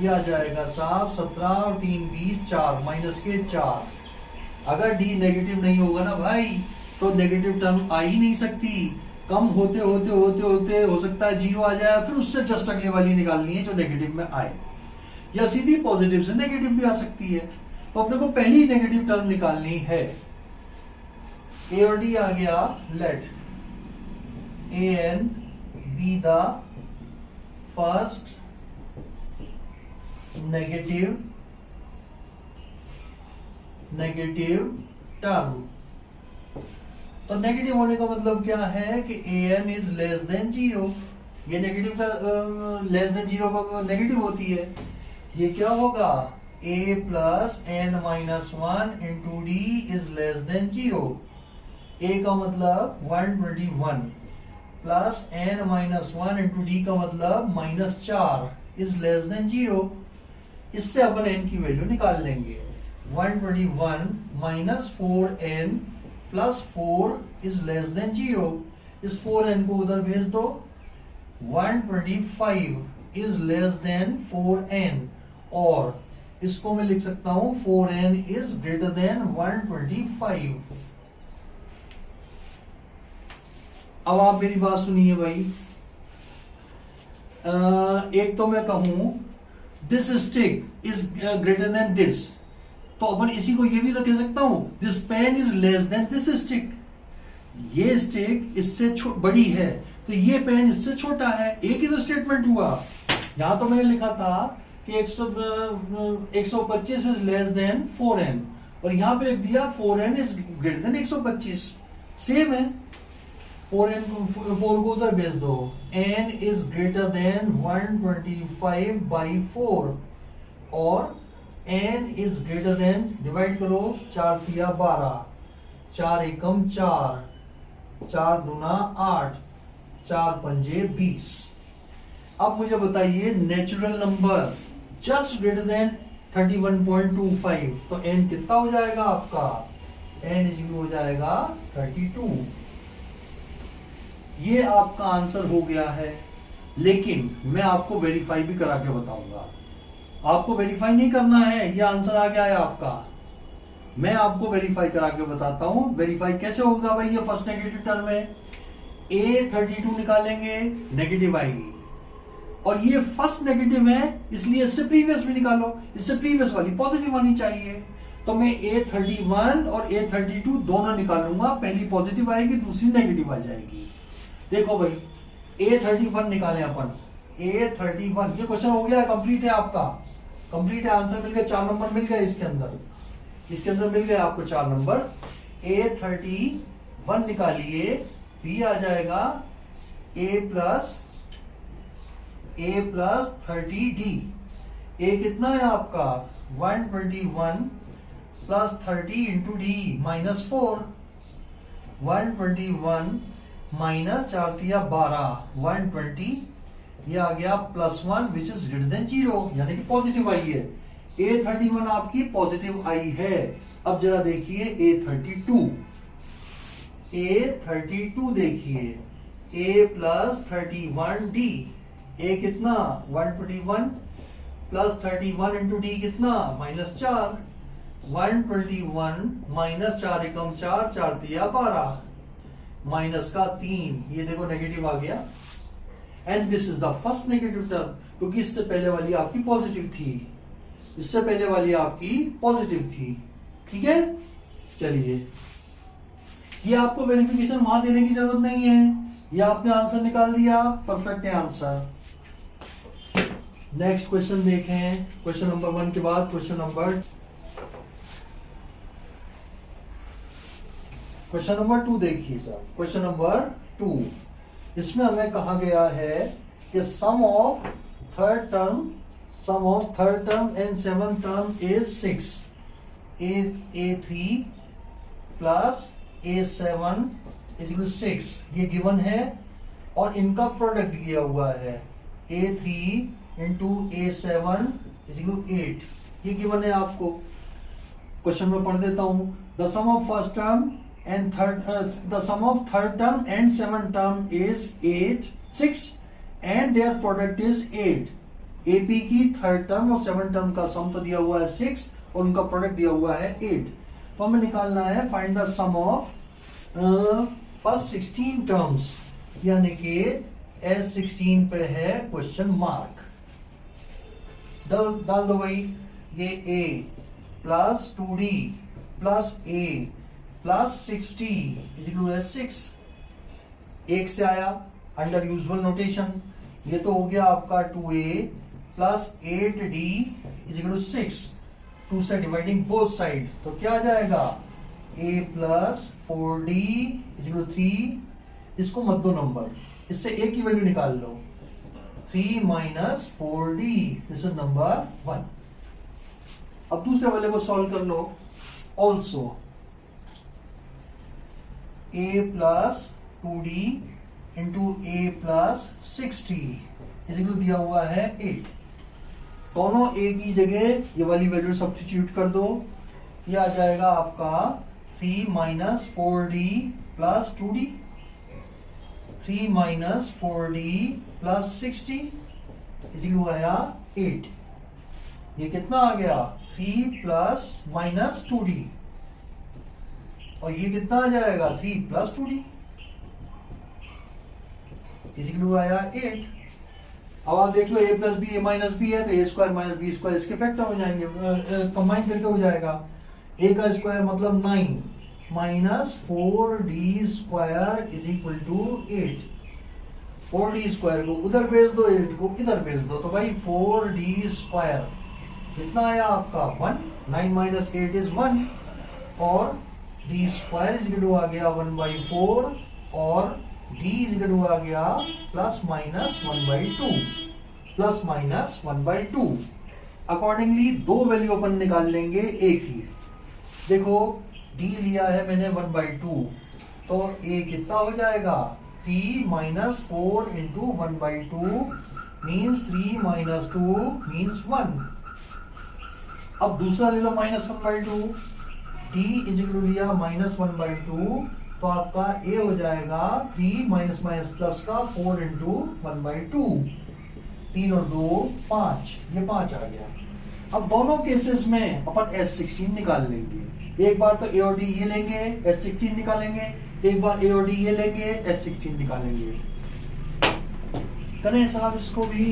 ये आ जाएगा साहब 17 और 3 20, 4 माइनस के 4। अगर D नेगेटिव नहीं होगा ना भाई तो नेगेटिव टर्म आ ही नहीं सकती। कम होते होते होते होते हो सकता है 0 आ जाए, फिर उससे जस्ट अगले वाली निकालनी है जो नेगेटिव में आए, या सीधी पॉजिटिव से नेगेटिव भी आ सकती है। तो अपने को पहली नेगेटिव टर्म निकालनी है। A और D आ गया, let AN be the first negative term। तो नेगेटिव होने का मतलब क्या है कि AN इज लेस देन 0। ये नेगेटिव का लेस देन 0 का नेगेटिव होती है। ये क्या होगा A plus N minus 1 into D is less then 0। A का मतलब 121 plus N minus 1 into D का मतलब माइनस 4 इज लेस देन 0। इससे अपन N की वैल्यू निकाल लेंगे। 121 minus 4N plus 4 is less then 0। इस 4N को उधर भेज दो। 125 इज लेस देन 4N, और इसको मैं लिख सकता हूं 4N इज ग्रेटर देन 125। अब आप मेरी बात सुनिए भाई। एक तो मैं कहूं this stick is greater than this, तो अपन इसी को ये भी तो कह सकता हूं this pen is less than this stick. ये स्टिक इससे बड़ी है तो ये पेन इससे छोटा है। एक ही तो स्टेटमेंट हुआ। यहां तो मैंने लिखा था कि 125 इज लेस देन 4N, और यहां पे लिख दिया 4N is greater than 125। Same है। 4 को उधर भेज दो। N is greater than 125 by 4, और N is greater than, divide करो, 4 तिया 12, 4 एकम 4, 4 दूना 8, 4 पंजे 20। अब मुझे बताइए natural number just greater than 31.25, तो N कितना हो जाएगा आपका? N इज हो जाएगा 32। ये आपका आंसर हो गया है, लेकिन मैं आपको वेरीफाई भी करा के बताऊंगा। आपको वेरीफाई नहीं करना है, ये आंसर आ गया है आपका। मैं आपको वेरीफाई करा के बताता हूं। वेरीफाई कैसे होगा भाई, ये फर्स्ट नेगेटिव टर्म है, A32 निकालेंगे, नेगेटिव आएगी, और ये फर्स्ट नेगेटिव है इसलिए इससे प्रीवियस भी निकालो, इससे प्रीवियस वाली पॉजिटिव आनी चाहिए। तो मैं A31 और A32 दोनों निकालूंगा, पहली पॉजिटिव आएगी, दूसरी नेगेटिव आ जाएगी। देखो भाई A31 निकालें अपन, A31, ये क्वेश्चन हो गया, कंप्लीट है आपका, कंप्लीट है, आंसर मिल गया, 4 नंबर मिल गए इसके अंदर, इसके अंदर मिल गया आपको 4 नंबर। A31 निकालिए, B आ जाएगा A प्लस 30D। A कितना है आपका 121 प्लस 30 इंटू डी -4, 121 माइनस 4 दिया 12, 120, ये आ गया +1 विच इज ग्रेटर देन 0, यानी कि पॉजिटिव आई है। A31 आपकी पॉजिटिव आई है। अब जरा देखिए A32 देखिए, A प्लस 31D, A कितना 121 प्लस 31 इंटू डी कितना -4, 121 माइनस 4 एकम 4, 4 दिया 12, माइनस का 3, ये देखो नेगेटिव आ गया। And this is the first negative term, क्योंकि इससे पहले वाली आपकी पॉजिटिव थी, इससे पहले वाली आपकी पॉजिटिव थी। ठीक है, चलिए, ये आपको वेरिफिकेशन वहां देने की जरूरत नहीं है, ये आपने आंसर निकाल दिया, परफेक्ट है आंसर। नेक्स्ट क्वेश्चन देखें, क्वेश्चन नंबर 1 के बाद क्वेश्चन नंबर 2 देखिए सर। क्वेश्चन नंबर 2, इसमें हमें कहा गया है कि sum of third term and seventh term is 6, A3 plus A7 is equal 6, ये गिवन है, और इनका प्रोडक्ट दिया हुआ है A3 into A7 is equal 8, ये गिवन है आपको। क्वेश्चन में पढ़ देता हूं, the sum of first term and third term and seventh term is 8, 6 and their product is 8। AP की थर्ड टर्म और सेवन टर्म का सम तो दिया हुआ है 6 और उनका प्रोडक्ट दिया हुआ है 8। तो हमें निकालना है find the sum of first 16 terms, यानी कि S16 पे है क्वेश्चन मार्क। डाल दो भाई, ये A plus 2D plus A plus 60 is equal to 6, 1 से आया अंडर यूजुअल नोटेशन, ये तो हो गया आपका 2A plus 8D is equal to 6, 2 से डिवाइडिंग बोथ साइड, तो क्या आ जाएगा A plus 4D is equal to 3, इसको मत दो नंबर, इससे A की वैल्यू निकाल लो, 3 minus 4D, this is number 1। अब दूसरे वाले को सॉल्व कर लो, also A plus 2D into A plus 60 is equal दिया हुआ है 8। दोनों A की जगह ये वाली वैल्यू सब्स्टिट्यूट कर दो, ये आ जाएगा आपका 3 minus 4D plus 2D, 3 minus 4D plus 60 is equal आया 8। ये कितना आ गया 3 प्लस माइनस 2D, और ये कितना आ जाएगा 3 प्लस 2D इज इक्वल आया 8। अब आप देख लो A plus B A minus B है, तो A square minus B square इसके फैक्टर हो जाएंगे, कंबाइन करके हो जाएगा। A का स्क्वायर मतलब 9 minus 4D square is equal to 8। 4D square को उधर भेज दो, 8 को इधर भेज दो, तो भाई 4D स्क्वायर कितना आया आपका 1, 9 माइनस 8 इज 1, और D square is equal to आ गया 1/4, और D इज इक्वल टू आ गया plus minus 1/2, plus minus 1/2। Accordingly दो वैल्यू अपन निकाल लेंगे A की। देखो D लिया है मैंने 1/2, तो A कितना हो जाएगा 3 minus 4 into 1/2 means 3 minus 2 means 1। अब दूसरा ले लो minus 1/2, D is equal to लिया माइनस 1/2, तो आपका A हो जाएगा 3 माइनस माइनस प्लस का 4 इंटू 1/2, 3 और 2 5, ये 5 आ गया। अब दोनों केसेस में अपन S16 निकाल लेंगे। एक बार तो A और D ये लेंगे, S16 निकालेंगे, एक बार A और D ये लेंगे, S16 निकालेंगे। करें साहब इसको भी।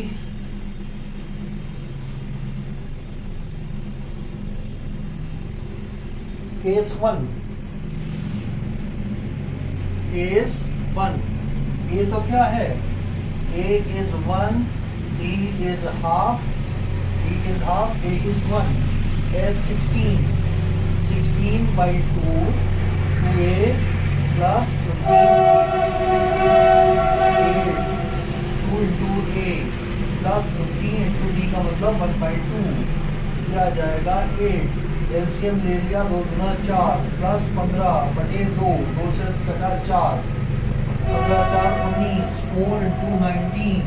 केस 1, ये तो क्या है, A is 1, D is half, A is 1, S16, 16 by 2, 2A plus 15, 2 into A plus 15 into D का मतलब 1 by 2, क्या आ जाएगा 8। एलसीएम ले लिया, 2 गुना 4 प्लस 15 बटे 2, 2 से कटा 4, 15 4 19, 4 into 19,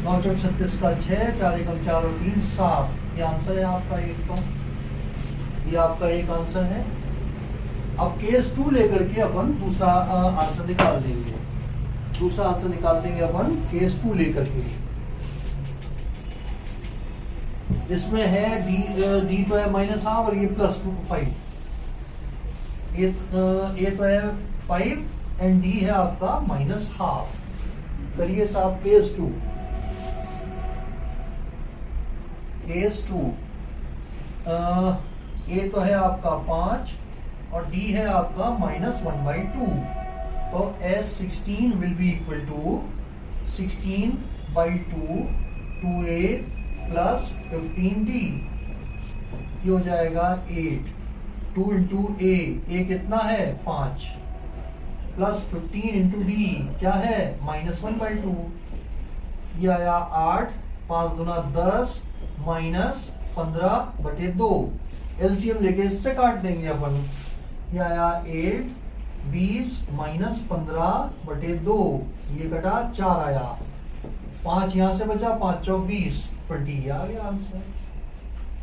9 चौक 36 का 6, 4 एकम 4 और 3 7। ये आंसर है आपका एक, तो ये आपका एक आंसर है। अब केस 2 लेकर के अपन दूसरा आंसर निकाल देंगे। दूसरा आंसर निकाल देंगे अपन केस 2 लेकर के। इसमें है डी तो है -1/2 और ये +5। ये तो है 5 एंड डी है आपका -1/2। करिए साहब केस 2। ए तो है आपका 5 और डी है आपका -1/2। तो S16 will be equal to 16/2 2A प्लस 15D। ये हो जाएगा 8। 2 into A कितना है 5 प्लस 15 into D क्या है -1/2। ये आया 8, 5 गुना 10 माइनस 15 बटे 2। एलसीएम लेके इससे काट देंगे अपन। ये आया 8, 20 माइनस 15 बटे 2, ये कटा 4 आया, 5 यहां से बचा, 5 चौक 20, 20 आ गया आंसर।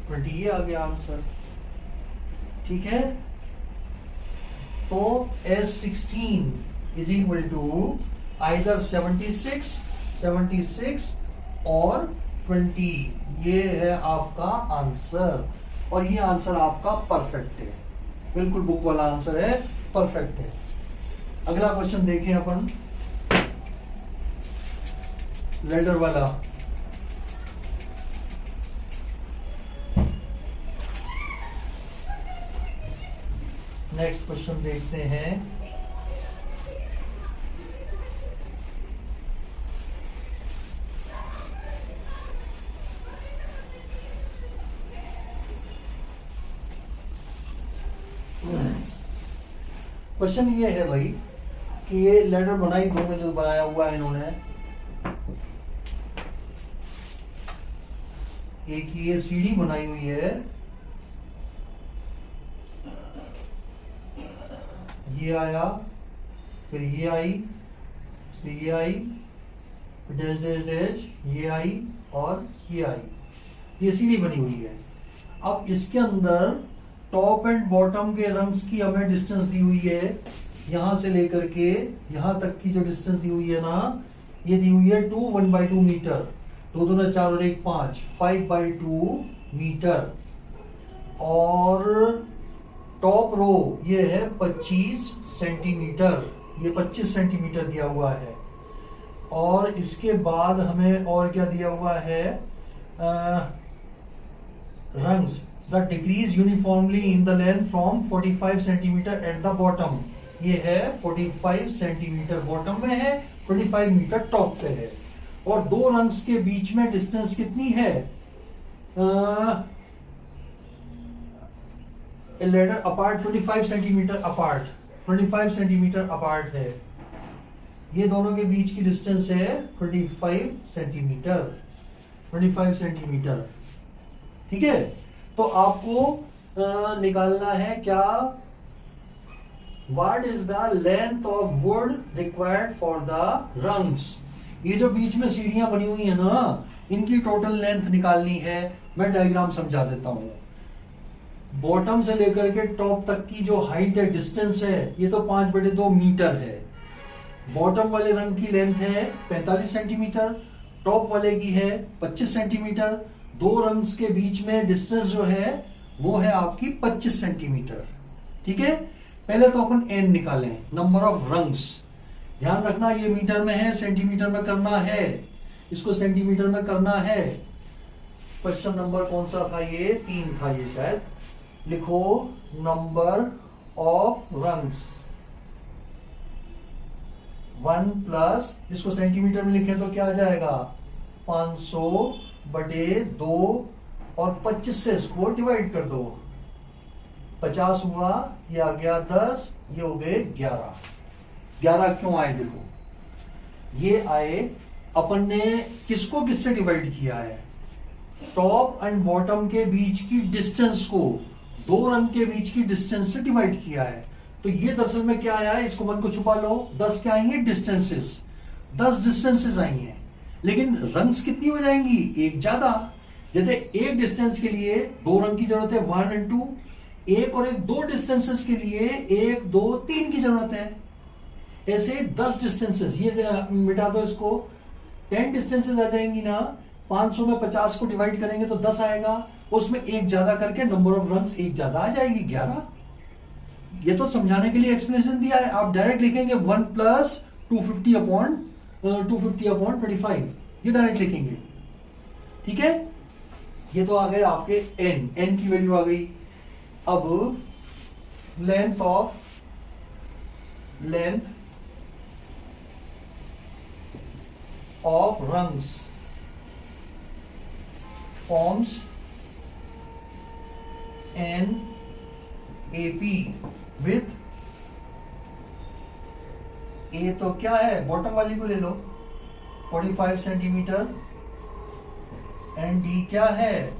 20 आ गया आंसर। ठीक है, तो S16 is equal to either 76 और 20। ये है आपका आंसर और ये आंसर आपका परफेक्ट है, बिल्कुल बुक वाला आंसर है, परफेक्ट है। अगला क्वेश्चन देखें अपन, लेडर वाला। नेक्स्ट क्वेश्चन देखते हैं। क्वेश्चन ये है भाई कि ये लेटर बनाई दो में जो बनाया हुआ है इन्होंने, एक ये सीढ़ी बनाई हुई है, ये आया, फिर ये आई, फिर ये आई, डैश डैश डैश, ये आई और ये आई, ये सीढ़ी बनी हुई है। अब इसके अंदर टॉप एंड बॉटम के रंग्स की हमें डिस्टेंस दी हुई है, यहां से लेकर के यहां तक की जो डिस्टेंस दी हुई है ना, ये दी हुई है 2 1/2 मीटर, 2 2 4 और 1 5, 5/2 मीटर। और टॉप रो ये है 25 सेंटीमीटर, ये 25 सेंटीमीटर दिया हुआ है। और इसके बाद हमें और क्या दिया हुआ है, rungs the decrease uniformly in the length from 45 centimetre at the bottom, ये है 45 सेंटीमीटर बॉटम में है, 25 मीटर टॉप पे है। और दो रंग्स के बीच में डिस्टेंस कितनी है, ladder apart 25 centimetre apart, 25 centimetre apart है। ये दोनों के बीच की डिस्टेंस है 25 सेंटीमीटर, 25 सेंटीमीटर। ठीक है, तो आपको निकालना है क्या, what is the length of would required for the rungs. ये जो बीच में सीढ़ियां बनी हुई है ना, इनकी टोटल लेंथ निकालनी है। मैं डायग्राम समझा देता हूं। बॉटम से लेकर के टॉप तक की जो हाइट है, डिस्टेंस है, ये तो 5/2 मीटर है। बॉटम वाले रंग की लेंथ है 45 सेंटीमीटर, टॉप वाले की है 25 सेंटीमीटर, दो रंग्स के बीच में डिस्टेंस जो है वो है आपकी 25 सेंटीमीटर। ठीक है, पहले तो अपन एन निकालें, नंबर ऑफ रंग्स। ध्यान रखना ये मीटर में है, सेंटीमीटर में करना है, इसको सेंटीमीटर में करना है। क्वेश्चन नंबर कौन सा था ये? 3 था ये शायद। लिखो नंबर ऑफ रंग्स 1 प्लस, इसको सेंटीमीटर में लिखें तो क्या आ जाएगा 500/2 और 25 से इसको डिवाइड कर दो, 50 हुआ, ये आ गया 10, ये हो गए 11। 11 क्यों आए? देखो ये आए, अपन ने किसको किससे डिवाइड किया है? टॉप एंड बॉटम के बीच की डिस्टेंस को दो रंग के बीच की डिस्टेंस से डिवाइड किया है। तो ये दरअसल में क्या आया है, इसको 1 को छुपा लो, 10 क्या आएंगे? डिस्टेंसेस, 10 डिस्टेंसेस आई हैं। लेकिन रंग्स कितनी हो जाएंगी? एक ज्यादा। जैसे एक डिस्टेंस के लिए दो रंग की जरूरत है 1 और 2, एक और एक दो डिस्टेंसेस के लिए 1 2 3 की जरूरत है। ऐसे 10 डिस्टेंसेस, ये मिटा दो इसको, 10 डिस्टेंसेस आ जाएंगी ना। 500 में 50 को डिवाइड करेंगे तो 10 आएगा, उसमें एक ज्यादा करके नंबर ऑफ रंग्स एक ज्यादा आ जाएगी 11। ये तो समझाने के लिए एक्सप्लेनेशन दिया है। आप डायरेक्ट लिखेंगे 1 प्लस 250/25, ये डायरेक्ट लिखेंगे। ठीक है, ये तो आ गए आपके एन की वैल्यू आ गई। अब length of rungs forms an AP with a तो क्या है, बॉटम वाली को ले लो 45 सेंटीमीटर, एंड डी क्या है,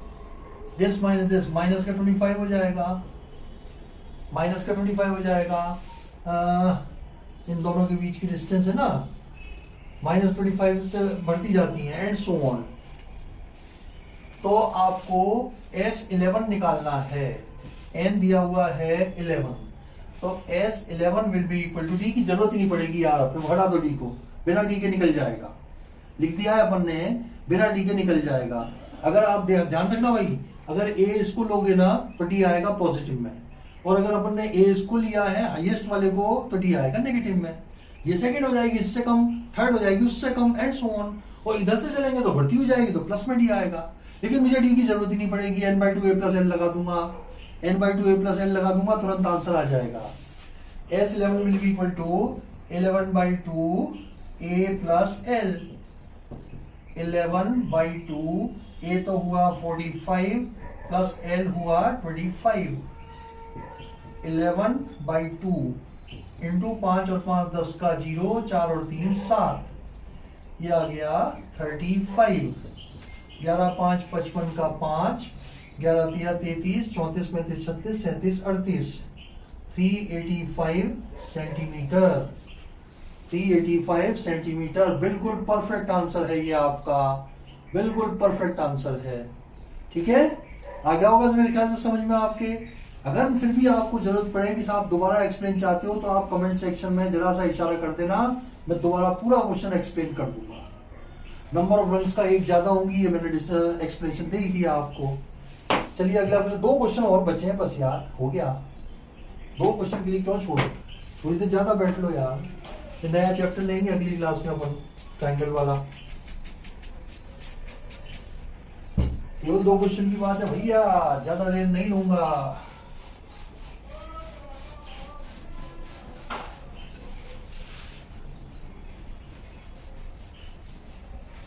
दिस माइनस दिस, माइनस का 25 हो जाएगा, माइनस का 25 हो जाएगा। इन दोनों के बीच की डिस्टेंस है ना, -25 से बढ़ती जाती है, एंड सो ऑन। तो आपको S11 निकालना है, n दिया हुआ है 11, तो S11 will be equal to, D की जरूरत ही नहीं पड़ेगी यार, फिर हटा दो डी को, बिना डी के निकल जाएगा। लिख दिया है अपन ने, बिना डी के निकल जाएगा। अगर आप ध्यान रखना भाई, अगर ए इसको लोगे ना तो डी आएगा पॉजिटिव में, और अगर अपन ने ए इसको लिया है हाईएस्ट वाले को तो डी आएगा नेगेटिव में। ये सेकंड हो जाएगी, इससे कम, थर्ड हो जाएगी उससे कम, एंड सो ऑन। और इधर से चलेंगे तो बढ़ती हो जाएगी, तो प्लस में डी आएगा। लेकिन मुझे डी की जरूरत ही नहीं पड़ेगी, n/2 a + n लगा दूंगा, n/2 a + n लगा दूंगा, तुरंत आंसर आ जाएगा। S11 will be equal to 11/2 a + l, 11/2 a तो हुआ 45 प्लस l हुआ 25, 11/2 इंटू 5 और 5 10 का 0, 4 और 3 7, ये आ गया 35, 11 5 55 का 5, 11 3 33, 34 35 36 37 38, 385 सेंटीमीटर, 385 सेंटीमीटर। बिल्कुल परफेक्ट आंसर है ये आपका, बिल्कुल परफेक्ट आंसर है। ठीक है, आ गया होगा मेरे ख्याल से समझ में आपके। अगर फिर भी आपको जरूरत पड़े कि साहब दोबारा एक्सप्लेन चाहते हो तो आप कमेंट सेक्शन में जरा सा इशारा कर देना, मैं दोबारा पूरा क्वेश्चन एक्सप्लेन कर दूंगा। नंबर ऑफ रंग्स का एक ज्यादा होंगी, ये मैंने एक्सप्लेनेशन दे ही दिया आपको। चलिए अगला क्वेश्चन, 2 क्वेश्चन और बचे हैं बस यार, हो गया। 2 क्वेश्चन के लिए क्यों छोड़ो, थोड़ी देर ज्यादा बैठ लो यार। ये नया चैप्टर लेंगे अगली क्लास में अपन, ट्रायंगल वाला। केवल 2 क्वेश्चन की बात है भैया, ज्यादा देर नहीं लूंगा।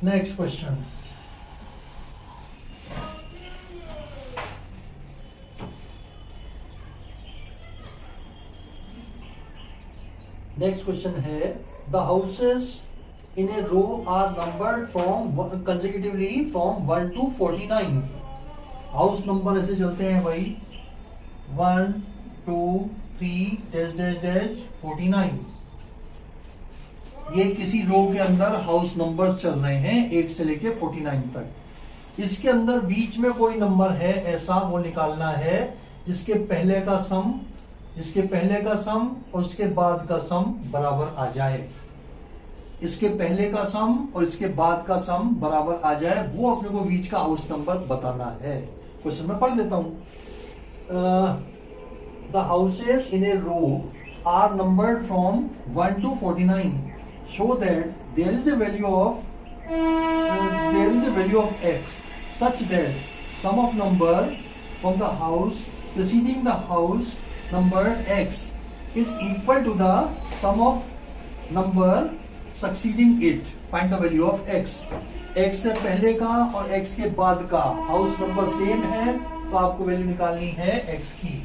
नेक्स्ट क्वेश्चन, नेक्स्ट क्वेश्चन है, the houses in a row are numbered from consecutively from 1 to 49। हाउस नंबर ऐसे चलते हैं भाई, 1 2 3 डैश डैश डैश 49। ये किसी रो के अंदर हाउस नंबर्स चल रहे हैं 1 से लेके 49 तक। इसके अंदर बीच में कोई नंबर है ऐसा, वो निकालना है जिसके पहले का सम, जिसके पहले का सम और उसके बाद का सम बराबर आ जाए। इसके पहले का सम और इसके बाद का सम बराबर आ जाए, वो अपने को बीच का हाउस नंबर बताना है। क्वेश्चन में पढ़ देता हूं। The houses in a row are numbered from 1 to 49. Show that there is a value of x such that sum of number from the house preceding the house number x is equal to the sum of number succeeding it. Find the value of x. x से पहले का और x के बाद का house number same है, तो आपको वैल्यू निकालनी है x की।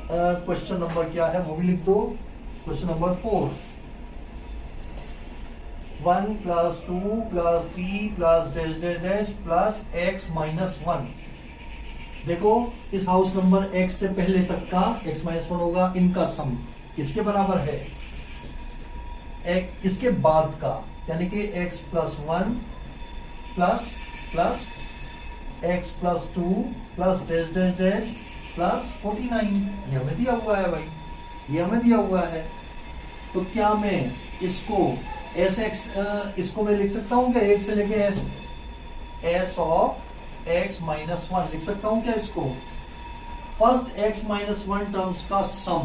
क्वेश्चन नंबर क्या है वो भी लिख दो। Question number 4, 1 + 2 + 3 + dash dash dash plus x - 1। देखो इस हाउस नंबर x से पहले तक का x - 1 होगा, इनका सम किसके बराबर है, इसके बाद का, यानी कि x + 1 plus x + 2 plus dash dash dash plus 49। ये हमें दिया हुआ है भाई, ये हमें दिया हुआ है। तो क्या मैं इसको sx इसको मैं लिख सकता हूं क्या, 1 से लेके s ऑफ x - 1 लिख सकता हूं क्या इसको। फर्स्ट x - 1 टर्म्स का सम,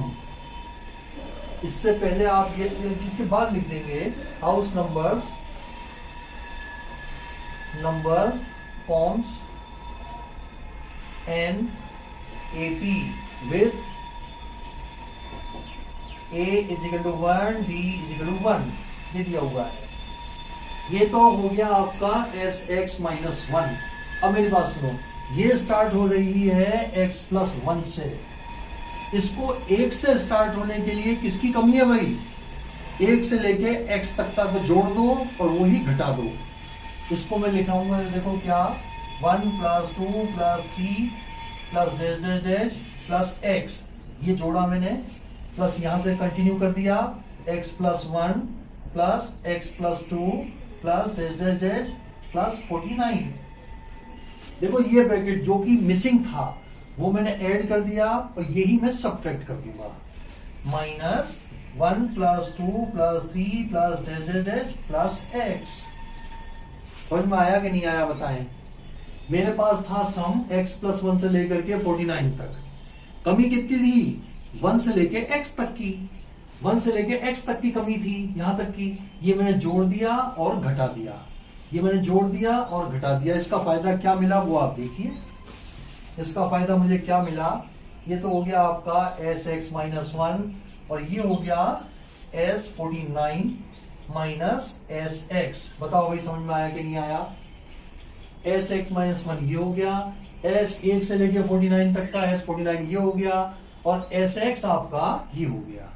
इससे पहले आप ये इसके बाद लिख देंगे house number forms an A P with a = 1 b = 1, ये दिया हुआ है। ये तो हो गया आपका sx - 1। अब मेरी बात सुनो, ये स्टार्ट हो रही है x + 1 से, इसको 1 से स्टार्ट होने के लिए किसकी कमी है भाई, 1 से लेके x तक का तो जोड़ दो और वो ही घटा दो। इसको मैं लिखाऊंगा, देखो क्या, 1 + 2 + 3 plus dash dash dash plus x, ये जोड़ा मैंने, प्लस यहां से कंटिन्यू कर दिया x + 1 plus x + 2 plus dash dash dash plus 49। देखो ये ब्रैकेट जो कि मिसिंग था वो मैंने ऐड कर दिया और यही मैं सब्ट्रैक्ट कर दूंगा, -1 + 2 + 3 plus dash dash dash plus x। समझ में आया कि नहीं आया बताएं। मेरे पास था सम x + 1 से लेकर के 49 तक, कमी कितनी थी, 1 से लेके x तक की, 1 से लेके x तक की कमी थी, यहां तक की। ये मैंने जोड़ दिया और घटा दिया, ये मैंने जोड़ दिया और घटा दिया। इसका फायदा क्या मिला वो आप देखिए, इसका फायदा मुझे क्या मिला। ये तो हो गया आपका sx - 1 और ये हो गया s49 माइनस sx। बताओ भाई समझ में आया कि नहीं आया। sx - 1 ये हो गया, s 1 से लेके 49 तक का s49 ये हो गया और sx आपका ये हो गया।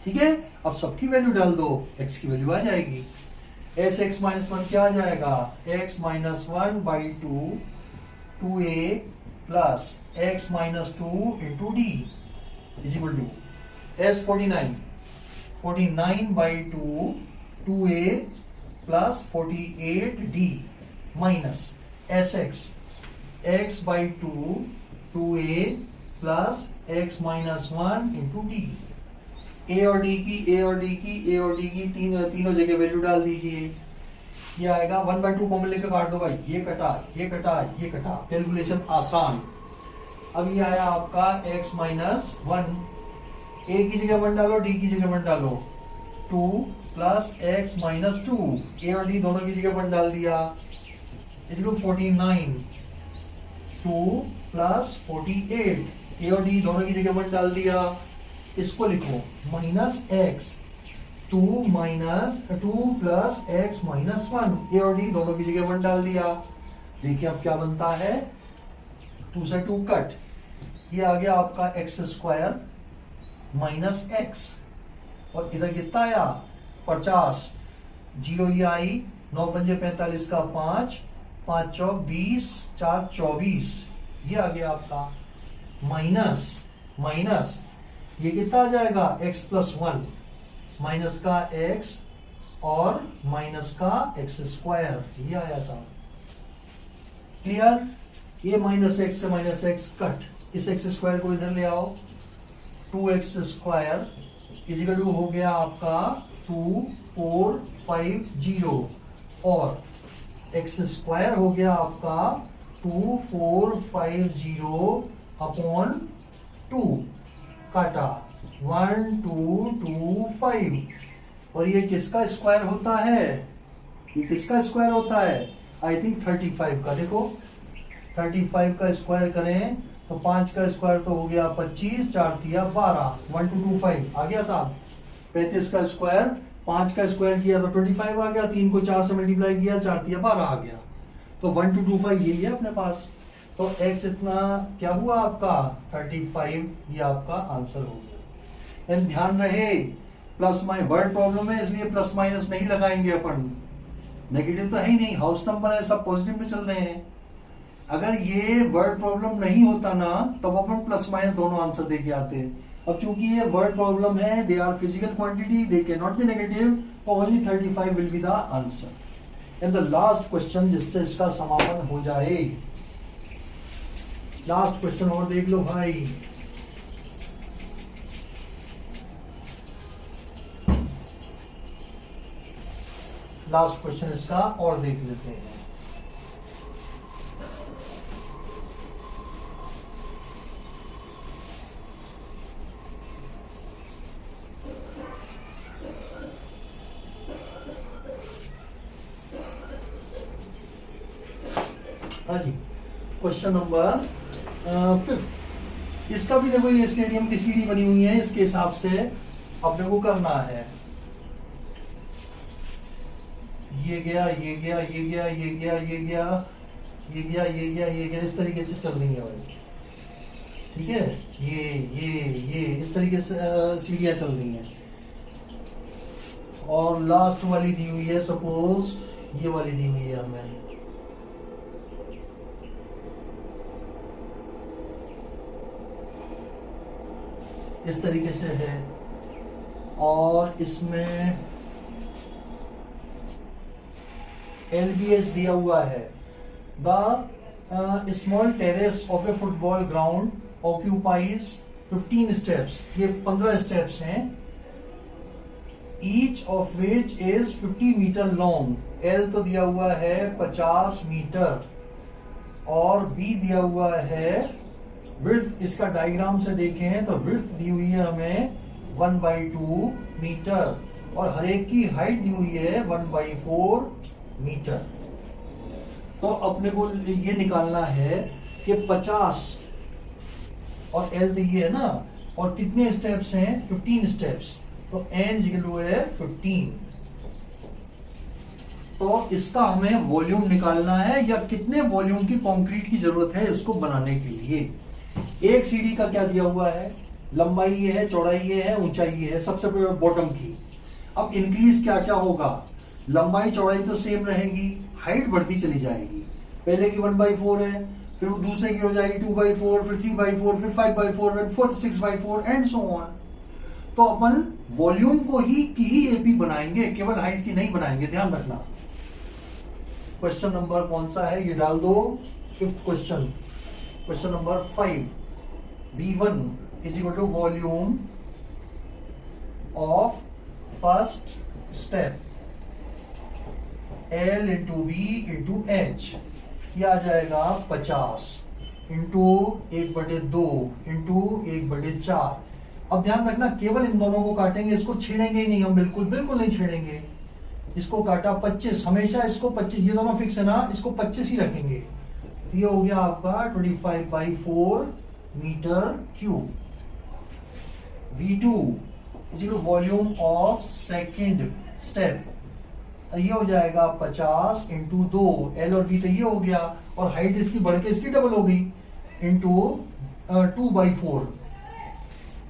ठीक है, अब सबकी वैल्यू डाल दो, x की वैल्यू आ जाएगी। sx - 1 क्या आ जाएगा, x - 1/2 2a plus x - 2 × d = s49 49/2 2a plus 48d minus sx x/2 2a plus x - 1 × d। a और d की तीनों जगह वैल्यू डाल दीजिए। ये आएगा 1/2 कॉमन लेकर काट दो भाई, ये कटा ये कटा ये कटा, कैलकुलेशन आसान। अब ये आया आपका x - 1, a की जगह 1 डालो, d की जगह 1 डालो, 2 प्लस x - 2, a और d दोनों की जगह 1 डाल दिया, 49 2 प्लस 48, a और d दोनों की जगह 1 डाल दिया। इसको लिखो -x 2 प्लस x - 1, a और d दोनों की जगह 1 डाल दिया। देखिए अब क्या बनता है, 2 से 2 कट, ये आ गया आपका x² माइनस x और इधर कितना आया 50, 0 ये आई, 9 × 5 = 45 का 5 5 चौक 20 4 24, ये आ गया आपका माइनस ये कितना आ जाएगा x + 1 माइनस का x और माइनस का x², ये आया साहब। क्लियर, ये -x से -x कट, इस x² को इधर ले आओ, 2x² = हो गया आपका 2450 और एक्स स्क्वायर हो गया आपका 2450 अपॉन 2 काटा 1225 और ये किसका स्क्वायर होता है? ये किसका स्क्वायर होता है? आई थिंक 35 का। देखो 35 का स्क्वायर करें तो 5 का स्क्वायर तो हो गया 25, 4 तिया 12, 1225 आ गया साहब। 35 का स्क्वायर, 5 का स्क्वायर किया तो 25 आ गया, 3 को 4 से मल्टीप्लाई किया, 4 तिया 12 आ गया। तो 1225 यही है अपने पास। तो x इतना क्या हुआ आपका 35, ये आपका आंसर हो गया। एंड ध्यान रहे प्लस माइनस वर्ड प्रॉब्लम है इसलिए प्लस माइनस नहीं लगाएंगे अपन, नेगेटिव तो है ही नहीं, हाउस नंबर है, सब पॉजिटिव में चल रहे हैं। अगर ये वर्ड प्रॉब्लम नहीं होता ना तब अपन प्लस माइनस दोनों आंसर दे के आते। अब चूंकि ये वर्ड प्रॉब्लम है, they are physical quantity, they can not be negative, तो only 35 will be the answer. And the last question जिससे इसका समापन हो जाए, लास्ट क्वेश्चन और देख लो भाई। लास्ट क्वेश्चन इसका और देख लेते हैं। हाँ जी, क्वेश्चन नंबर 5। इसका भी देखो ये स्टेडियम की सीढ़ी बनी हुई है, इसके हिसाब से अपने को करना है। ये गया, ये गया, ये गया, ये गया, ये गया, ये गया, ये गया, ये गया, इस तरीके से चल रही है भाई। ठीक है, ये इस तरीके से सीढ़ियां चल रही हैं। और लास्ट वाली दी हुई है, सपोज ये वाली दी हुई है हमें, इस तरीके से है। और इसमें LBS दिया हुआ है। The small terrace of a football ground occupies 15 steps, ये 15 स्टेप्स हैं। Each of which is 50 metre long. L तो दिया हुआ है 50 मीटर और B दिया हुआ है विड्थ। इसका डायग्राम से देखें तो विड्थ दी हुई है हमें 1/2 मीटर और हर एक की हाइट दी हुई है 1/4 मीटर। तो अपने को ये निकालना है कि 50 और L दी है ना, और कितने स्टेप्स हैं 15 स्टेप्स, तो N इक्वल है 15। तो इसका हमें वॉल्यूम निकालना है या कितने वॉल्यूम की कंक्रीट की जरूरत है इसको बनाने के लिए। एक सीढ़ी का क्या दिया हुआ है, लंबाई ये है, चौड़ाई ये है, ऊंचाई ये है, सबसे बॉटम की। अब इंक्रीज क्या क्या होगा, लंबाई चौड़ाई तो सेम रहेगी, हाइट बढ़ती चली जाएगी। पहले की 1/4 है, फिर दूसरे की हो जाएगी 2/4, फिर 3/4, फिर 5/4, फिर 6/4 एंड सो ऑन। तो अपन वॉल्यूम को ही एपी बनाएंगे, केवल हाइट की नहीं बनाएंगे, ध्यान रखना। क्वेश्चन नंबर कौन सा है ये डाल दो, 5th question. Question number 5, V1 is equal to volume of first step L into V into H। ये आ जाएगा 50 इंटू 1/2 इंटू 1/4। अब ध्यान रखना केवल इन दोनों को काटेंगे, इसको छेड़ेंगे ही नहीं हम, बिल्कुल बिल्कुल नहीं छेड़ेंगे। इसको काटा 25, हमेशा इसको 25, ये दोनों फिक्स है ना, इसको 25 ही रखेंगे। ये हो गया आपका 25/4 metre cube. V2 is equal to volume of second step, ये हो जाएगा 50 इंटू 2, L और B तो ये हो गया, और हाइट इसकी बढ़ के इसकी डबल हो गई, इंटू 2/4।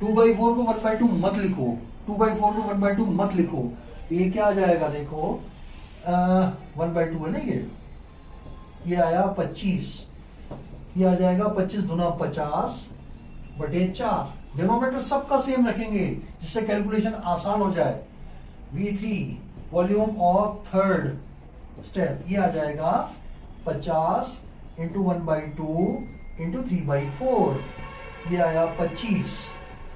2/4 को 1/2 मत लिखो, 2/4 को 1/2 मत लिखो, ये क्या आ जाएगा देखो 1/2 है ना, ये आया 25, ये आ जाएगा 25 दूना 50/4। डिनोमिनेटर सबका सेम रखेंगे जिससे कैलकुलेशन आसान हो जाए। V3 volume of third step, ये आ जाएगा 50 इंटू 1/2 इंटू 3/4, ये आया 25,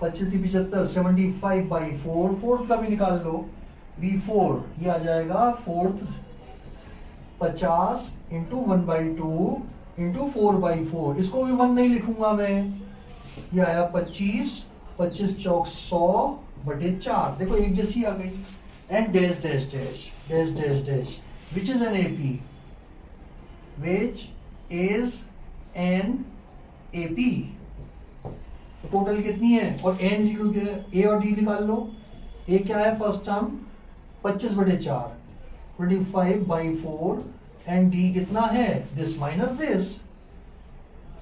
25 75, 75/4, फोर्थ का भी निकाल लो, V4 ये आ जाएगा फोर्थ 50 इंटू 1/2 इंटू 4/4, इसको भी 1 नहीं लिखूंगा मैं, ये आया 25, 25 चौक 100/4, देखो एक जैसी आ गई। And dash dash dash dash dash dash which is an AP, which is an AP, total कितनी है, और एन ए और डी निकाल लो। ए क्या है फर्स्ट टर्म 25/4, 25/4, एंड डी कितना है this minus this,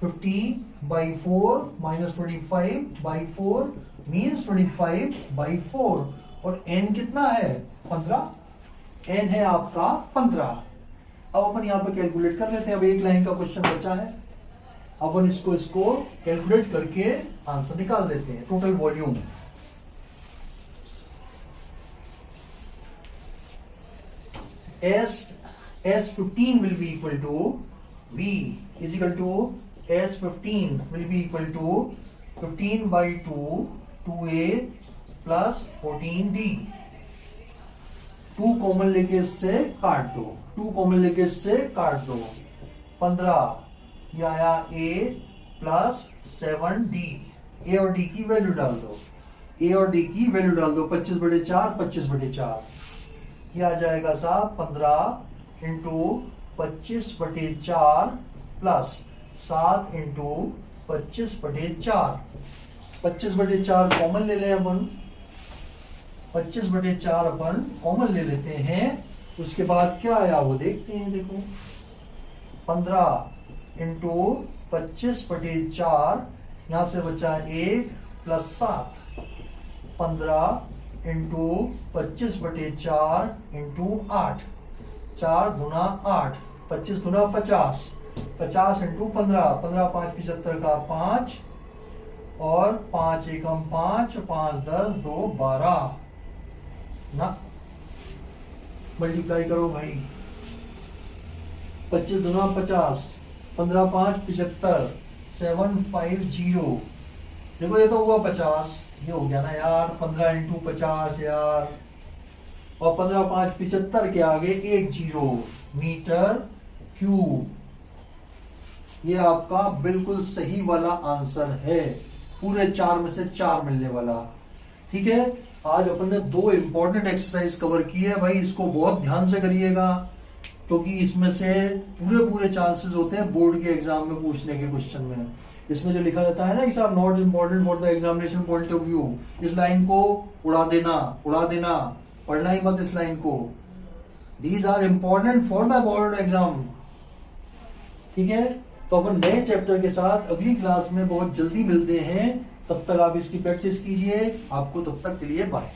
50/4 minus 25/4 means 25/4, और एन कितना है 15, एन है आपका 15। अब अपन यहाँ पे कैलकुलेट कर लेते हैं, अब एक लाइन का क्वेश्चन बचा है, अपन इसको कैलकुलेट करके आंसर निकाल देते हैं। Total volume S15 will be equal to V is equal to S15 will be equal to 15/2 2A plus 14D। 2 common लेके इससे काट दो, 2 कॉमन लेके इससे काट दो, 15 ये आया A प्लस 7D। ए और डी की वैल्यू डाल दो, ए और डी की वैल्यू डाल दो, 25/4 25/4, ये आ जाएगा साहब 15 इंटू 25/4 प्लस 7 इंटू 25/4, 25/4 कॉमन ले लें अपन, 25/4 अपन कॉमन ले लेते हैं, उसके बाद क्या आया वो देखते हैं। देखो 15 इंटू 25/4, यहां से बचा 1 प्लस 7, 15 इंटू 25/4 इंटू 8, 4 दूना 8, 25 दूना 50, 50 इंटू 15, 15 5 75 का 5, और 5 एकम 5, 5 10 2 12 ना, मल्टीप्लाई करो भाई, 25 दूना 50, 15 5 75, 750, देखो ये तो हुआ 50, ये हो गया ना यार 15 इंटू 50 यार, और 15 5 75 के आगे 10 मीटर क्यूब, ये आपका बिल्कुल सही वाला आंसर है, पूरे 4 में से 4 मिलने वाला। ठीक है, आज अपन ने 2 इंपॉर्टेंट एक्सरसाइज कवर की है भाई, इसको बहुत ध्यान से करिएगा, क्योंकि इसमें से पूरे चांसेस होते हैं बोर्ड के एग्जाम में पूछने के क्वेश्चन में। इसमें जो लिखा रहता है ना कि साहब not important for the examination point of view, इस लाइन को उड़ा देना, पढ़ना ही मत इस लाइन को, these are important for the board exam. ठीक है, तो अपन नए चैप्टर के साथ अगली क्लास में बहुत जल्दी मिलते हैं, तब तक आप इसकी प्रैक्टिस कीजिए, आपको तब तक के लिए बाय।